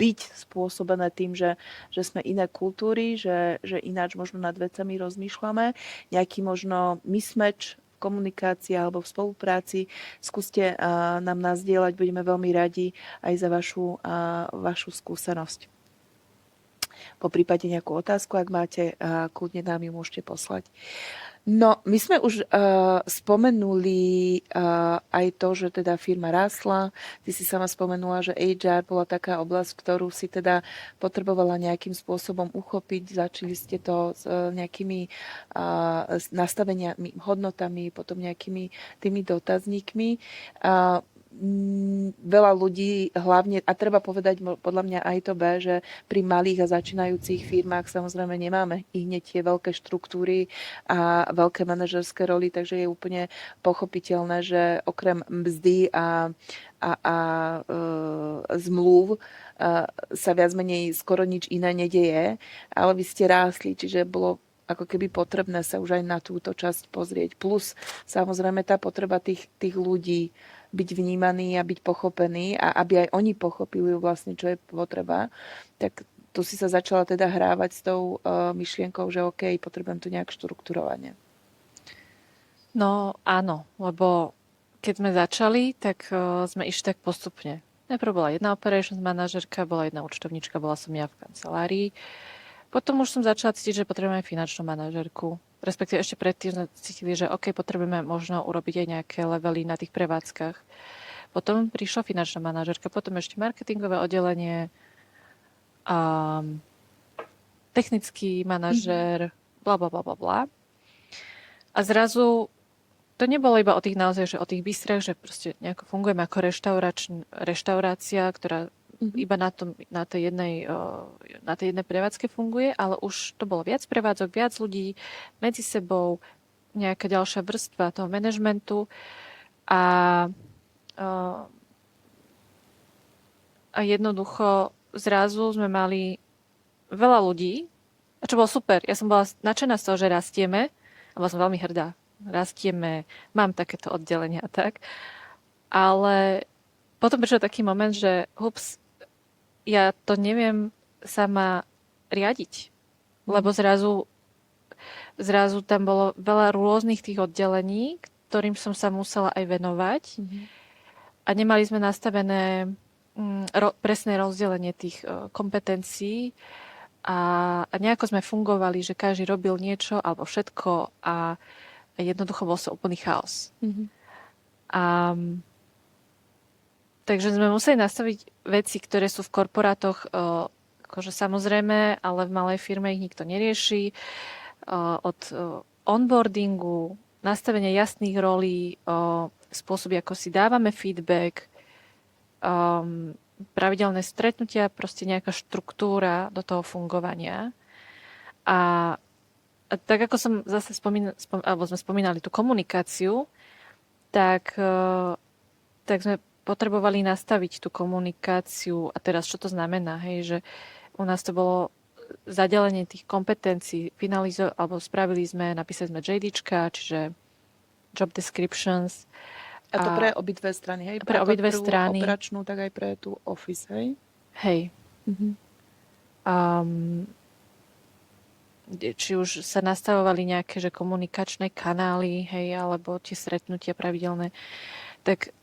byť spôsobené tým, že sme iné kultúry, že ináč možno nad vecami rozmýšľame, nejaký možno mismatch komunikácii alebo v spolupráci. Skúste nám nazdieľať, budeme veľmi radi aj za vašu skúsenosť. Po prípade nejakú otázku, ak máte, kľudne nám ju môžete poslať. No, my sme už spomenuli aj to, že teda firma rástla. Ty si sama spomenula, že HR bola taká oblasť, ktorú si teda potrebovala nejakým spôsobom uchopiť. Začali ste to s nejakými nastaveniami, hodnotami, potom nejakými tými dotazníkmi. Veľa ľudí hlavne, a treba povedať podľa mňa aj to B, že pri malých a začínajúcich firmách samozrejme nemáme i hneď tie veľké štruktúry a veľké manažerské roly, takže je úplne pochopiteľné, že okrem mzdy a zmluv sa viac menej skoro nič iné nedeje, ale vy ste rástli, čiže bolo ako keby potrebné sa už aj na túto časť pozrieť. Plus samozrejme tá potreba tých ľudí byť vnímaný a byť pochopený a aby aj oni pochopili vlastne, čo je potreba, tak tu si sa začala teda hrávať s tou myšlienkou, že OK, potrebujem to nejak štrukturovanie. No áno, lebo keď sme začali, tak sme išli tak postupne. Najprv bola jedna operations manažerka, bola jedna účtovníčka, bola som ja v kancelárii. Potom už som začala cítiť, že potrebujeme aj finančnú manažerku. Respektíve ešte predtým sme cítili, že OK, potrebujeme možno urobiť aj nejaké levely na tých prevádzkach. Potom prišla finančná manažerka, potom ešte marketingové oddelenie, technický manažér, bla, bla, bla, bla, bla. A zrazu to nebolo iba o tých naozaj, že o tých bistrách, že proste nejako fungujeme ako reštaurácia, ktorá iba na tej jednej prevádzke funguje, ale už to bolo viac prevádzok, viac ľudí medzi sebou, nejaká ďalšia vrstva toho manažmentu a jednoducho zrazu sme mali veľa ľudí, a čo bolo super. Ja som bola nadšená z toho, že rastieme, a bola som veľmi hrdá. Rastieme, mám takéto oddelenie a tak. Ale potom prišiel taký moment, že ja to neviem sama riadiť. Lebo zrazu tam bolo veľa rôznych tých oddelení, ktorým som sa musela aj venovať. A nemali sme nastavené presné rozdelenie tých kompetencií a nejako sme fungovali, že každý robil niečo alebo všetko a jednoducho bol sa úplný chaos. Takže sme museli nastaviť veci, ktoré sú v korporátoch akože samozrejme, ale v malej firme ich nikto nerieši. Od onboardingu, nastavenia jasných rolí, spôsoby, ako si dávame feedback, pravidelné stretnutia, proste nejaká štruktúra do toho fungovania. A tak ako som zase sme spomínali tú komunikáciu, tak sme potrebovali nastaviť tú komunikáciu. A teraz, čo to znamená? Hej, že u nás to bolo zadelenie tých kompetencií alebo napísali sme JDčka, čiže job descriptions. A to pre obidve strany, hej? Pre obidve prvú strany. operačnú, tak aj pre tú office, hej? Hej. Mhm. Či už sa nastavovali nejaké že komunikačné kanály, hej, alebo tie stretnutia pravidelné, tak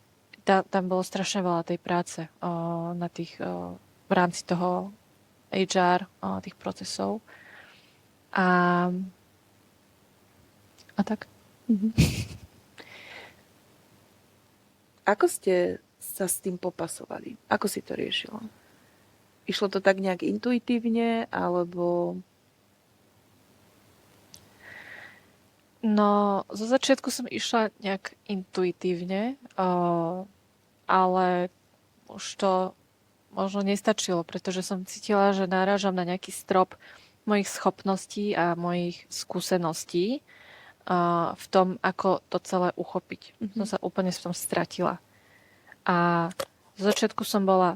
tam bolo strašne veľa tej práce na tých, v rámci toho HR, tých procesov. A tak. Mhm. Ako ste sa s tým popasovali? Ako si to riešila? Išlo to tak nejak intuitívne, alebo... No, zo začiatku som išla nejak intuitívne, ale už to možno nestačilo, pretože som cítila, že narážam na nejaký strop mojich schopností a mojich skúseností v tom, ako to celé uchopiť. Som sa úplne v tom stratila. A zo začiatku som bola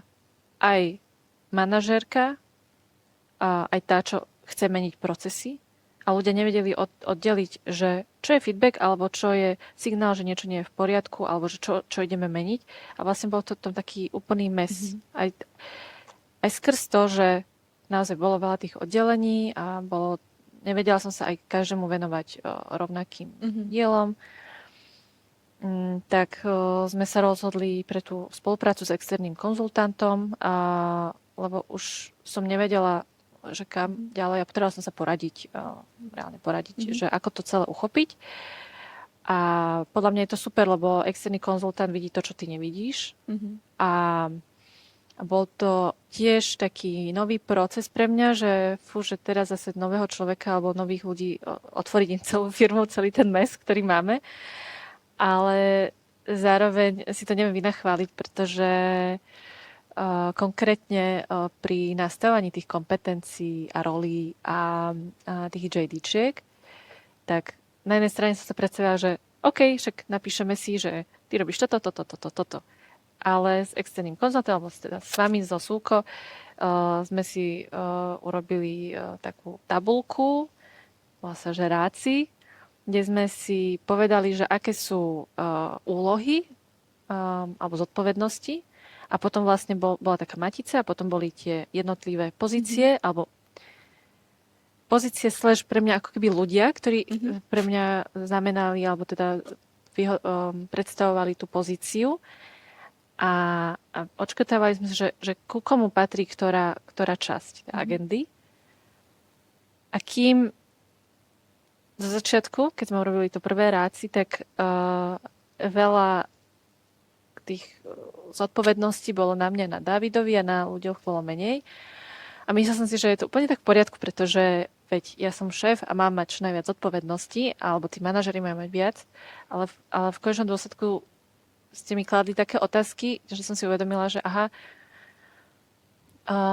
aj manažérka, aj tá, čo chce meniť procesy. A ľudia nevedeli oddeliť, že čo je feedback, alebo čo je signál, že niečo nie je v poriadku, alebo že čo ideme meniť. A vlastne bol to tam taký úplný mes. Aj skrz to, že naozaj bolo veľa tých oddelení a nevedela som sa aj každému venovať rovnakým dielom. Tak sme sa rozhodli pre tú spoluprácu s externým konzultantom, lebo už som nevedela, že kam ďalej, a potrebovala som sa reálne poradiť, že ako to celé uchopiť. A podľa mňa je to super, lebo externý konzultant vidí to, čo ty nevidíš. A bol to tiež taký nový proces pre mňa, že teraz zase nového človeka alebo nových ľudí otvoriť im celú firmu, celý ten mes, ktorý máme. Ale zároveň si to neviem vynachváliť, pretože konkrétne pri nastavovaní tých kompetencií a rolí a tých JDčiek, tak na jednej strane som sa predstavila, že OK, však napíšeme si, že ty robíš toto. Ale s externým konzultantom, alebo teda s vami zo Súko, sme si urobili takú tabuľku, volá sa že Ráci, kde sme si povedali, že aké sú úlohy alebo zodpovednosti. A potom vlastne bola taká matica a potom boli tie jednotlivé pozície, alebo pozície / pre mňa ako keby ľudia, ktorí pre mňa znamenali, alebo teda predstavovali tú pozíciu. A odškrtávali sme, že ku komu patrí ktorá časť agendy. A kým zo začiatku, keď sme urobili to prvé ráci, tak veľa tých zodpovedností bolo na mne, na Dávidovi, a na ľuďoch bolo menej. A myslela som si, že je to úplne tak v poriadku, pretože veď ja som šéf a mám mať čo najviac zodpovedností, alebo tí manažeri majú mať viac, ale v konečnom dôsledku ste mi kladli také otázky, že som si uvedomila, že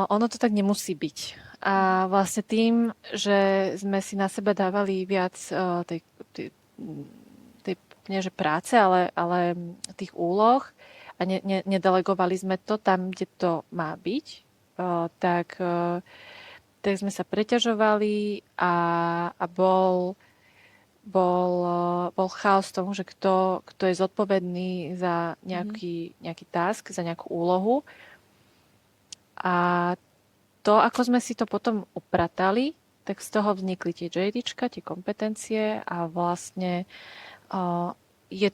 ono to tak nemusí byť. A vlastne tým, že sme si na seba dávali viac tej nie že práce, ale tých úloh a nedelegovali sme to tam, kde to má byť, tak sme sa preťažovali a bol chaos v tom, že kto je zodpovedný za nejaký task, za nejakú úlohu. A to, ako sme si to potom upratali, tak z toho vznikli tie JDčka, tie kompetencie a vlastne je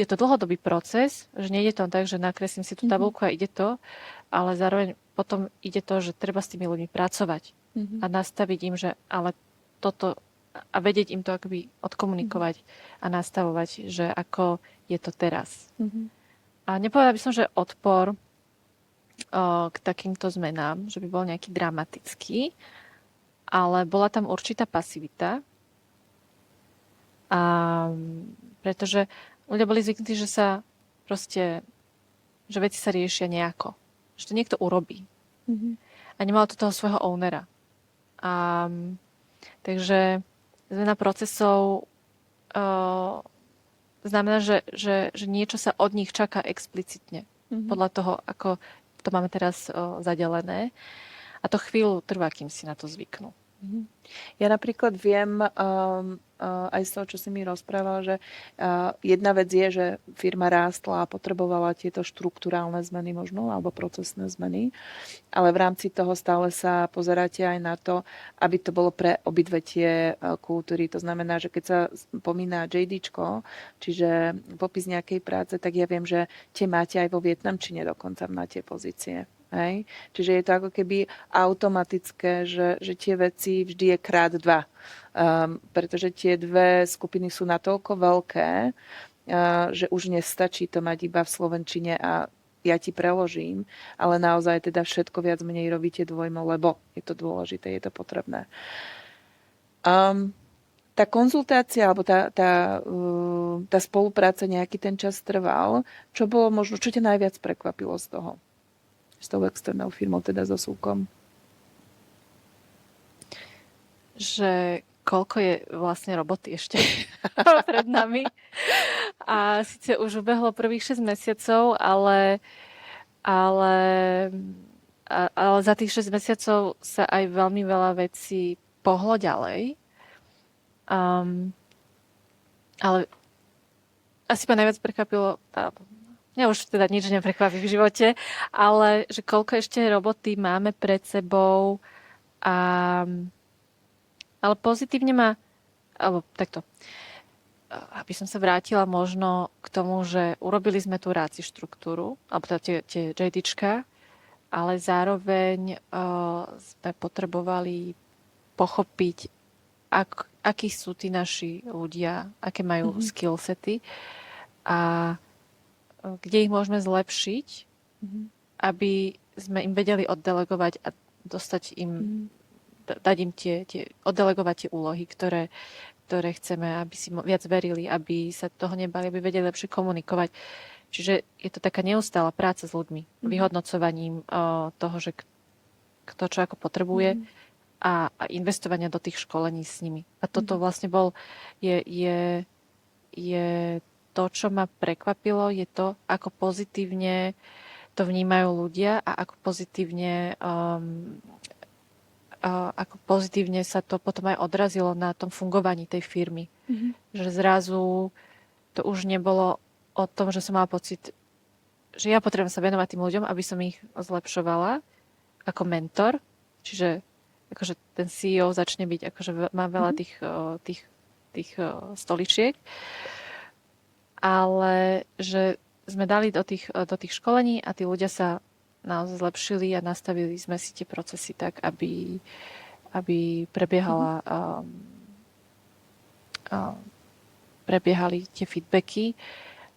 to dlhodobý proces, že nejde to tak, že nakreslím si tú tabuľku a ide to, ale zároveň potom ide to, že treba s tými ľuďmi pracovať a nastaviť im, že ale toto a vedieť im to akoby odkomunikovať a nastavovať, že ako je to teraz. A nepovedala by som, že odpor k takýmto zmenám, že by bol nejaký dramatický, ale bola tam určitá pasivita. A pretože ľudia boli zvyknutí, že sa proste, že veci sa riešia nejako. Že to niekto urobí. A nemalo to toho svojho ownera. Takže zmena procesov znamená, že niečo sa od nich čaká explicitne. Podľa toho, ako to máme teraz zadelené. A to chvíľu trvá, kým si na to zvyknú. Ja napríklad viem aj z toho, čo si mi rozprával, že jedna vec je, že firma rástla a potrebovala tieto štruktúrálne zmeny možno, alebo procesné zmeny, ale v rámci toho stále sa pozeráte aj na to, aby to bolo pre obidve tie kultúry. To znamená, že keď sa pomína JDčko, čiže popis nejakej práce, tak ja viem, že tie máte aj vo vietnamčine dokonca na tie pozície. Hej? Čiže je to ako keby automatické, že tie veci vždy je krát dva. Pretože tie dve skupiny sú natoľko veľké, že už nestačí to mať iba v slovenčine a ja ti preložím, ale naozaj teda všetko viac menej robíte dvojmo, lebo je to dôležité, je to potrebné. Tá konzultácia alebo tá spolupráca nejaký ten čas trval. Čo bolo možno, čo ťa najviac prekvapilo z toho? S tou externou firmou, teda so Súkom? Že koľko je vlastne roboty ešte pred nami. A síce už ubehlo prvých 6 mesiacov, ale za tých 6 mesiacov sa aj veľmi veľa vecí pohlo ďalej. Ale asi ma najviac prekvapilo, mňa už teda nič neprekvapí v živote, ale že koľko ešte roboty máme pred sebou ale pozitívne alebo takto, aby som sa vrátila možno k tomu, že urobili sme tú ráci štruktúru, alebo teda tie JDčka, ale zároveň sme potrebovali pochopiť, akí sú tí naši ľudia, aké majú skillsety a kde ich môžeme zlepšiť, aby sme im vedeli oddelegovať a dostať im, dať im oddelegovať tie úlohy, ktoré chceme, aby si viac verili, aby sa toho nebali, aby vedeli lepšie komunikovať. Čiže je to taká neustála práca s ľuďmi, vyhodnocovaním toho, že kto čo ako potrebuje a investovania do tých školení s nimi. A toto vlastne je to, čo ma prekvapilo, je to, ako pozitívne to vnímajú ľudia a ako pozitívne sa to potom aj odrazilo na tom fungovaní tej firmy. Že zrazu to už nebolo o tom, že som mala pocit, že ja potrebujem sa venovať tým ľuďom, aby som ich zlepšovala ako mentor. Čiže akože ten CEO začne byť, akože má veľa tých stoličiek, ale že sme dali do tých školení a tí ľudia sa naozaj zlepšili a nastavili sme si tie procesy tak, aby prebiehali tie feedbacky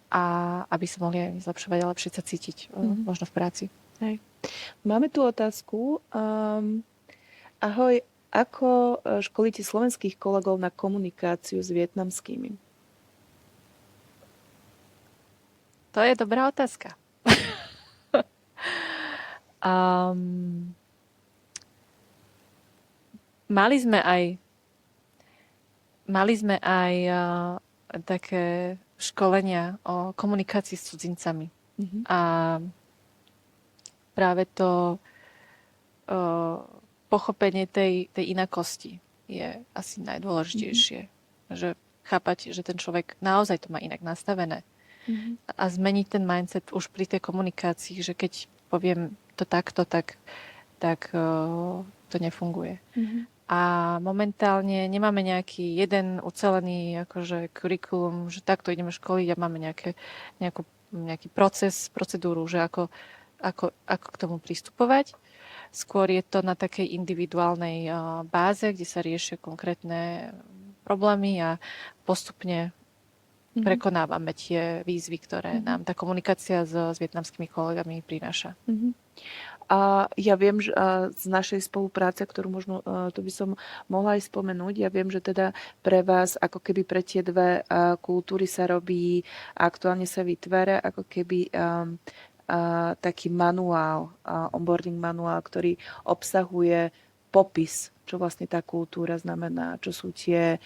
a aby sa mohli aj zlepšovať a lepšie sa cítiť možno v práci. Hej. Máme tu otázku. Ahoj, ako školíte slovenských kolegov na komunikáciu s vietnamskými? To je dobrá otázka. Mali sme aj také školenia o komunikácii s cudzincami. A práve to pochopenie tej inakosti je asi najdôležitejšie. Že chápať, že ten človek naozaj to má inak nastavené. A zmeniť ten mindset už pri tej komunikácii, že keď poviem to takto, tak to nefunguje. A momentálne nemáme nejaký jeden ucelený akože kurikulum, že takto ideme školiť a máme nejaký procedúru, že ako k tomu pristupovať. Skôr je to na takej individuálnej báze, kde sa riešia konkrétne problémy a postupne prekonávame tie výzvy, ktoré nám tá komunikácia s vietnamskými kolegami prináša. A ja viem, že z našej spolupráce, ktorú možno tu by som mohla aj spomenúť, ja viem, že teda pre vás, ako keby pre tie dve kultúry sa robí, aktuálne sa vytvára ako keby taký manuál, onboarding manuál, ktorý obsahuje popis, čo vlastne tá kultúra znamená, čo sú tie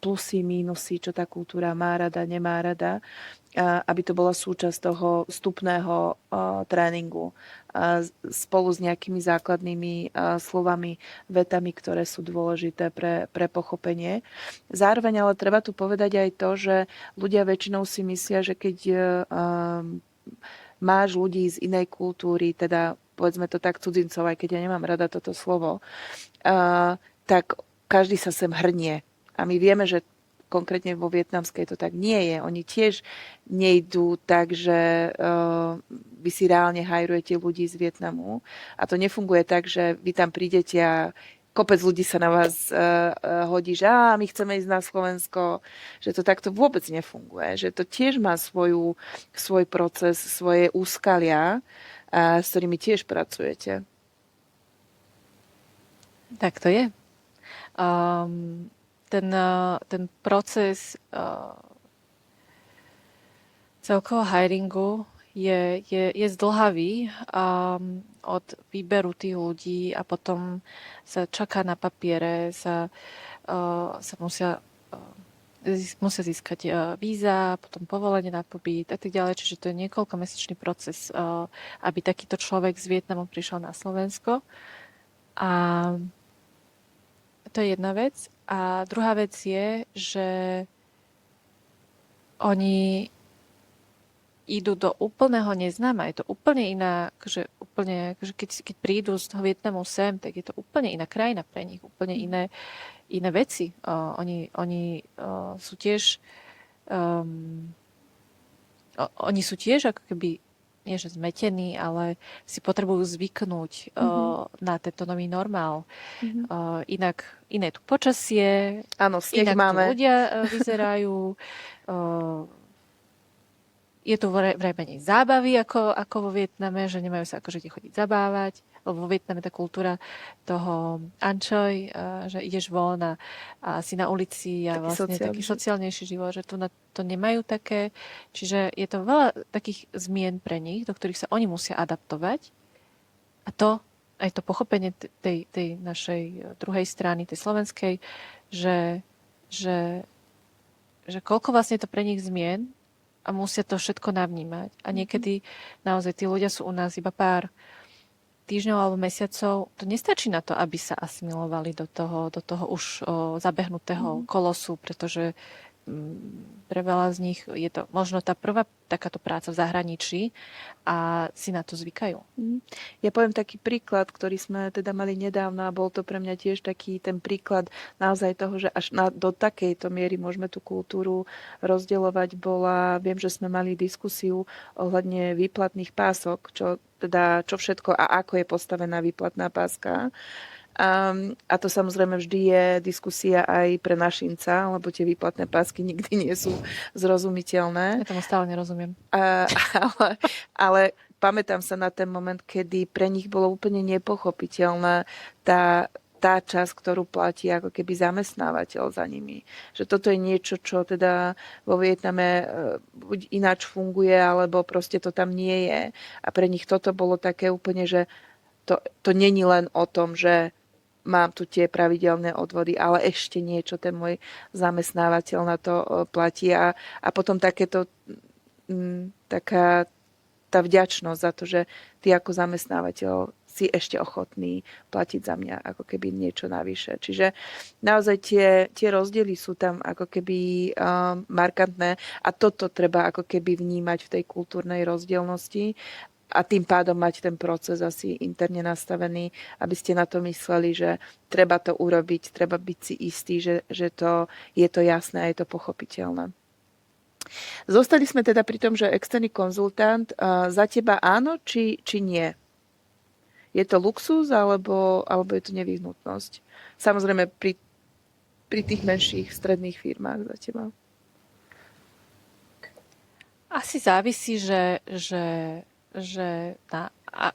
plusy, mínusy, čo tá kultúra má rada, nemá rada, aby to bola súčasť toho vstupného tréningu spolu s nejakými základnými slovami, vetami, ktoré sú dôležité pre pochopenie. Zároveň ale treba tu povedať aj to, že ľudia väčšinou si myslia, že keď máš ľudí z inej kultúry, teda povedzme to tak cudzincov, aj keď ja nemám rada toto slovo, tak každý sa sem hrnie. A my vieme, že konkrétne vo vietnamskej to tak nie je. Oni tiež nejdú tak, že vy si reálne hajrujete ľudí z Vietnamu. A to nefunguje tak, že vy tam prídete a kopec ľudí sa na vás hodí, že my chceme ísť na Slovensko. Že to takto vôbec nefunguje. Že to tiež má svoj proces, svoje úskalia, s ktorými tiež pracujete. Tak to je. Ten proces celkového hiringu je zdĺhavý od výberu tých ľudí a potom sa čaká na papiere, sa musia získať víza, potom povolenie na pobyt a tak ďalej. Čiže to je niekoľkomesačný proces, aby takýto človek z Vietnamu prišiel na Slovensko. A to je jedna vec. A druhá vec je, že oni idú do úplného neznáma. Je to úplne iná, keď prídu z toho Vietnamu sem, tak je to úplne iná krajina pre nich, úplne iné veci. Oni sú tiež oni sú tiež ako keby nie že zmetení, ale si potrebujú zvyknúť na tento nový normál. Iné tu počasie, áno, sneh inak máme. tu ľudia vyzerajú. Je tu vraj menej zábavy ako vo Vietname, že nemajú sa akože chodiť zabávať. Lebo vo Vietname tá kultúra toho ančoj, že ideš von a si na ulici a vlastne taký sociálnejší život, že tu na to nemajú také. Čiže je to veľa takých zmien pre nich, do ktorých sa oni musia adaptovať. A to, aj to pochopenie tej našej druhej strany, tej slovenskej, že koľko vlastne je to pre nich zmien a musia to všetko navnímať. A niekedy naozaj tí ľudia sú u nás iba pár týždňov alebo mesiacov. To nestačí na to, aby sa asimilovali do toho už zabehnutého kolosu, pretože pre veľa z nich je to možno tá prvá takáto práca v zahraničí a si na to zvykajú. Ja poviem taký príklad, ktorý sme teda mali nedávno a bol to pre mňa tiež taký ten príklad naozaj toho, že až do takejto miery môžeme tú kultúru rozdeľovať. Viem, že sme mali diskusiu ohľadne výplatných pások, čo všetko a ako je postavená výplatná páska. A to samozrejme vždy je diskusia aj pre našinca, lebo tie výplatné pásky nikdy nie sú zrozumiteľné. Ja tomu stále nerozumiem. Ale pamätám sa na ten moment, kedy pre nich bolo úplne nepochopiteľná tá časť, ktorú platí ako keby zamestnávateľ za nimi. Že toto je niečo, čo teda vo Vietname buď ináč funguje, alebo proste to tam nie je. A pre nich toto bolo také úplne, že to není len o tom, že mám tu tie pravidelné odvody, ale ešte niečo ten môj zamestnávateľ na to platí. A potom takéto taká tá vďačnosť za to, že ty ako zamestnávateľ si ešte ochotný platiť za mňa ako keby niečo navyše. Čiže naozaj tie rozdiely sú tam ako keby markantné a toto treba ako keby vnímať v tej kultúrnej rozdielnosti a tým pádom mať ten proces asi interne nastavený, aby ste na to mysleli, že treba to urobiť, treba byť si istý, že je to jasné a je to pochopiteľné. Zostali sme teda pri tom, že externý konzultant za teba áno, či nie? Je to luxus, alebo je to nevyhnutnosť? Samozrejme pri tých menších stredných firmách za teba. Asi závisí, že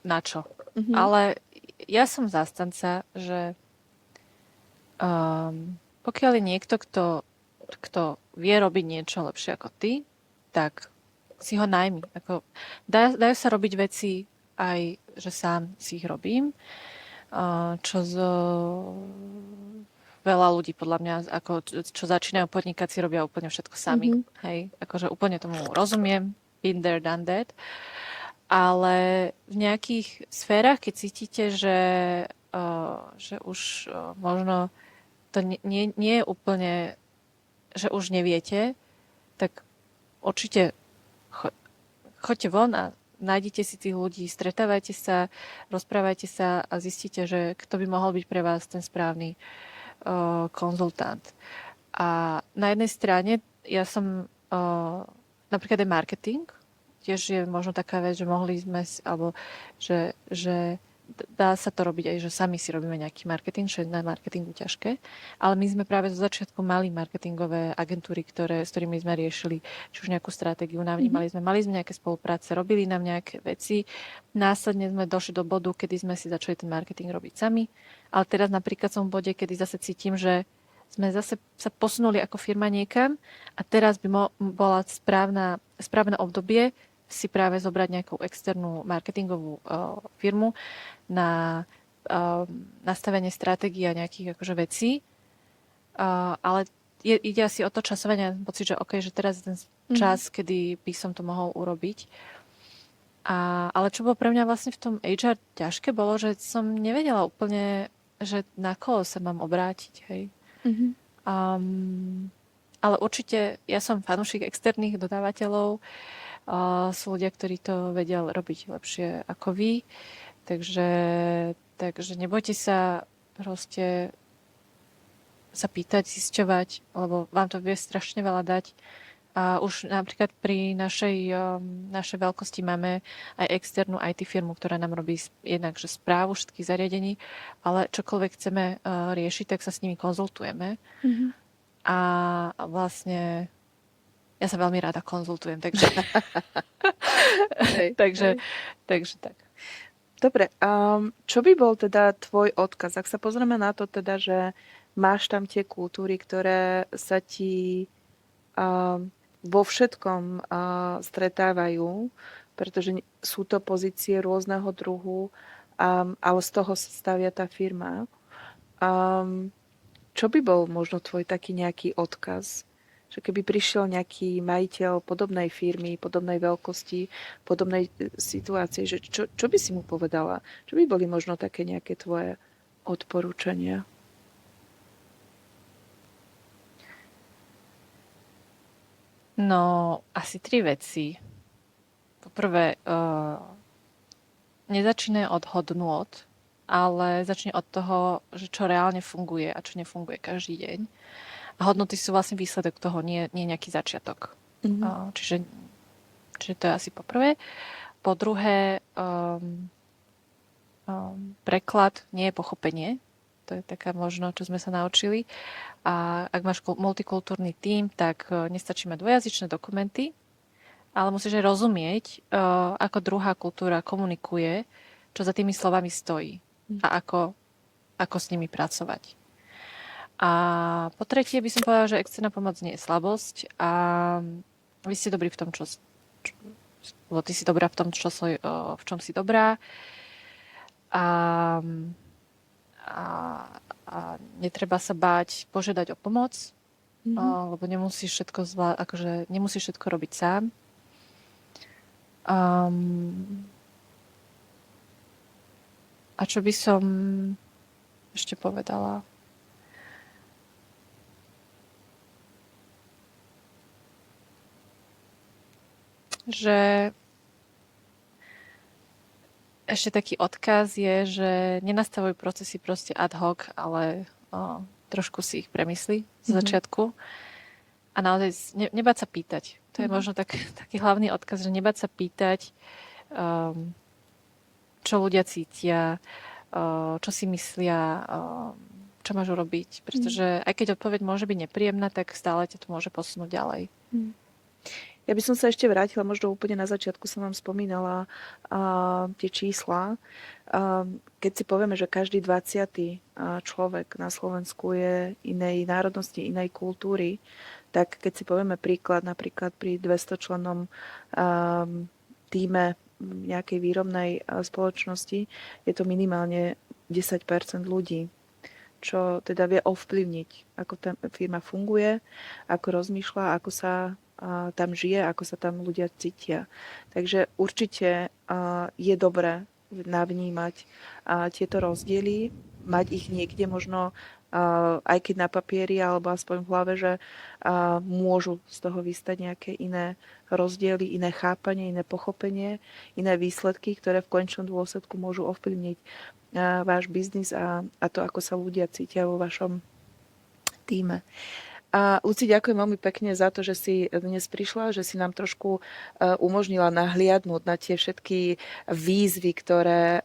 na čo. Ale ja som zástanca, že pokiaľ je niekto, kto vie robiť niečo lepšie ako ty, tak si ho najmi. Dajú sa robiť veci aj, že sám si ich robím, čo veľa ľudí podľa mňa, ako čo začínajú podnikať, si robia úplne všetko sami. Mhm. Hej, akože úplne tomu rozumiem, been there, done that. Ale v nejakých sférach, keď cítite, že už možno to nie je úplne, že už neviete, tak určite choďte von a nájdite si tých ľudí, stretávajte sa, rozprávajte sa a zistíte, že kto by mohol byť pre vás ten správny konzultant. A na jednej strane ja som napríklad aj marketing, tiež je možno taká vec, že mohli sme, alebo že dá sa to robiť aj, že sami si robíme nejaký marketing, čo je na marketingu ťažké, ale my sme práve zo začiatku mali marketingové agentúry, s ktorými sme riešili či už nejakú stratégiu, mali sme nejaké spolupráce, robili nám nejaké veci, následne sme došli do bodu, kedy sme si začali ten marketing robiť sami, ale teraz napríklad som v bode, kedy zase cítim, že sme zase sa posunuli ako firma niekam a teraz by bola správne obdobie si práve zobrať nejakú externú marketingovú firmu na nastavenie stratégie a nejakých akože vecí. Ale ide asi o to časovanie. Mám pocit, že OK, že teraz je ten čas, kedy by som to mohol urobiť. Ale čo bolo pre mňa vlastne v tom HR ťažké, bolo, že som nevedela úplne, že na koho sa mám obrátiť. Hej. Mhm. Ale určite ja som fanúšik externých dodávateľov. Sú ľudia, ktorí to vedia robiť lepšie ako vy. Takže nebojte sa proste sa pýtať, zisťovať, lebo vám to vie strašne veľa dať. A už napríklad pri našej veľkosti máme aj externú IT firmu, ktorá nám robí jednak že správu všetkých zariadení, ale čokoľvek chceme riešiť, tak sa s nimi konzultujeme. Mhm. A vlastne ja sa veľmi rada konzultujem, takže takže tak. Dobre, čo by bol teda tvoj odkaz? Ak sa pozrieme na to teda, že máš tam tie kultúry, ktoré sa ti vo všetkom stretávajú, pretože sú to pozície rôzneho druhu, ale z toho sa stavia tá firma. Čo by bol možno tvoj taký nejaký odkaz? Že keby prišiel nejaký majiteľ podobnej firmy, podobnej veľkosti, podobnej situácie, že čo by si mu povedala? Čo by boli možno také nejaké tvoje odporúčania? No, asi 3 veci. Poprvé, nezačínaj od hodnôt, ale začne od toho, že čo reálne funguje a čo nefunguje každý deň. A hodnoty sú vlastne výsledok toho, nie nejaký začiatok. Mhm. Čiže to je asi po prvé. Po druhé, preklad nie je pochopenie. To je taká možno, čo sme sa naučili. A ak máš multikultúrny tím, tak nestačí mať dvojazyčné dokumenty, ale musíš aj rozumieť, ako druhá kultúra komunikuje, čo za tými slovami stojí a ako s nimi pracovať. A po tretie by som povedala, že externá pomoc nie je slabosť a vy ste dobrí v tom, lebo ty si dobrá v tom, v čom si dobrá a netreba sa báť požiadať o pomoc, lebo nemusíš všetko robiť sám. A čo by som ešte povedala? Že ešte taký odkaz je, že nenastavuj procesy proste ad hoc, ale trošku si ich premysli z začiatku. A naozaj nebáť sa pýtať. To je možno taký hlavný odkaz, že nebáť sa pýtať, čo ľudia cítia, čo si myslia, čo máš urobiť. Pretože aj keď odpoveď môže byť nepríjemná, tak stále ťa to môže posunúť ďalej. Ja by som sa ešte vrátila, možno úplne na začiatku som vám spomínala tie čísla. Keď si povieme, že každý 20. človek na Slovensku je inej národnosti, inej kultúry, tak keď si povieme príklad, napríklad pri 200-člennom tíme nejakej výrobnej spoločnosti, je to minimálne 10% ľudí. čo teda vie ovplyvniť, ako tá firma funguje, ako rozmýšľa, ako sa tam žije, ako sa tam ľudia cítia. Takže určite je dobré navnímať tieto rozdiely, mať ich niekde možno aj keď na papieri alebo aspoň v hlave, že môžu z toho vystať nejaké iné rozdiely, iné chápanie, iné pochopenie, iné výsledky, ktoré v konečnom dôsledku môžu ovplyvniť váš biznis a to, ako sa ľudia cítia vo vašom tíme. A Luci, ďakujem veľmi pekne za to, že si dnes prišla, že si nám trošku umožnila nahliadnúť na tie všetky výzvy, ktoré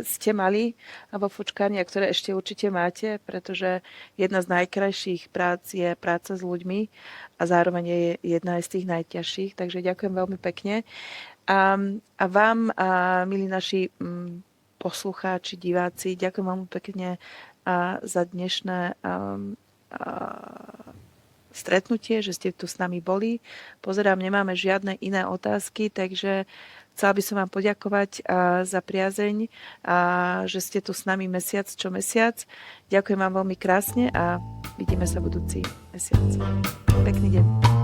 ste mali vo fočkárni a ktoré ešte určite máte, pretože jedna z najkrajších prác je práca s ľuďmi a zároveň je jedna z tých najťažších. Takže ďakujem veľmi pekne. A vám, milí naši poslucháči, diváci, ďakujem veľmi pekne za dnešné stretnutie, že ste tu s nami boli. Pozerám, nemáme žiadne iné otázky, takže chcela by som vám poďakovať za priazeň a že ste tu s nami mesiac čo mesiac. Ďakujem vám veľmi krásne a vidíme sa budúci mesiac. Pekný deň.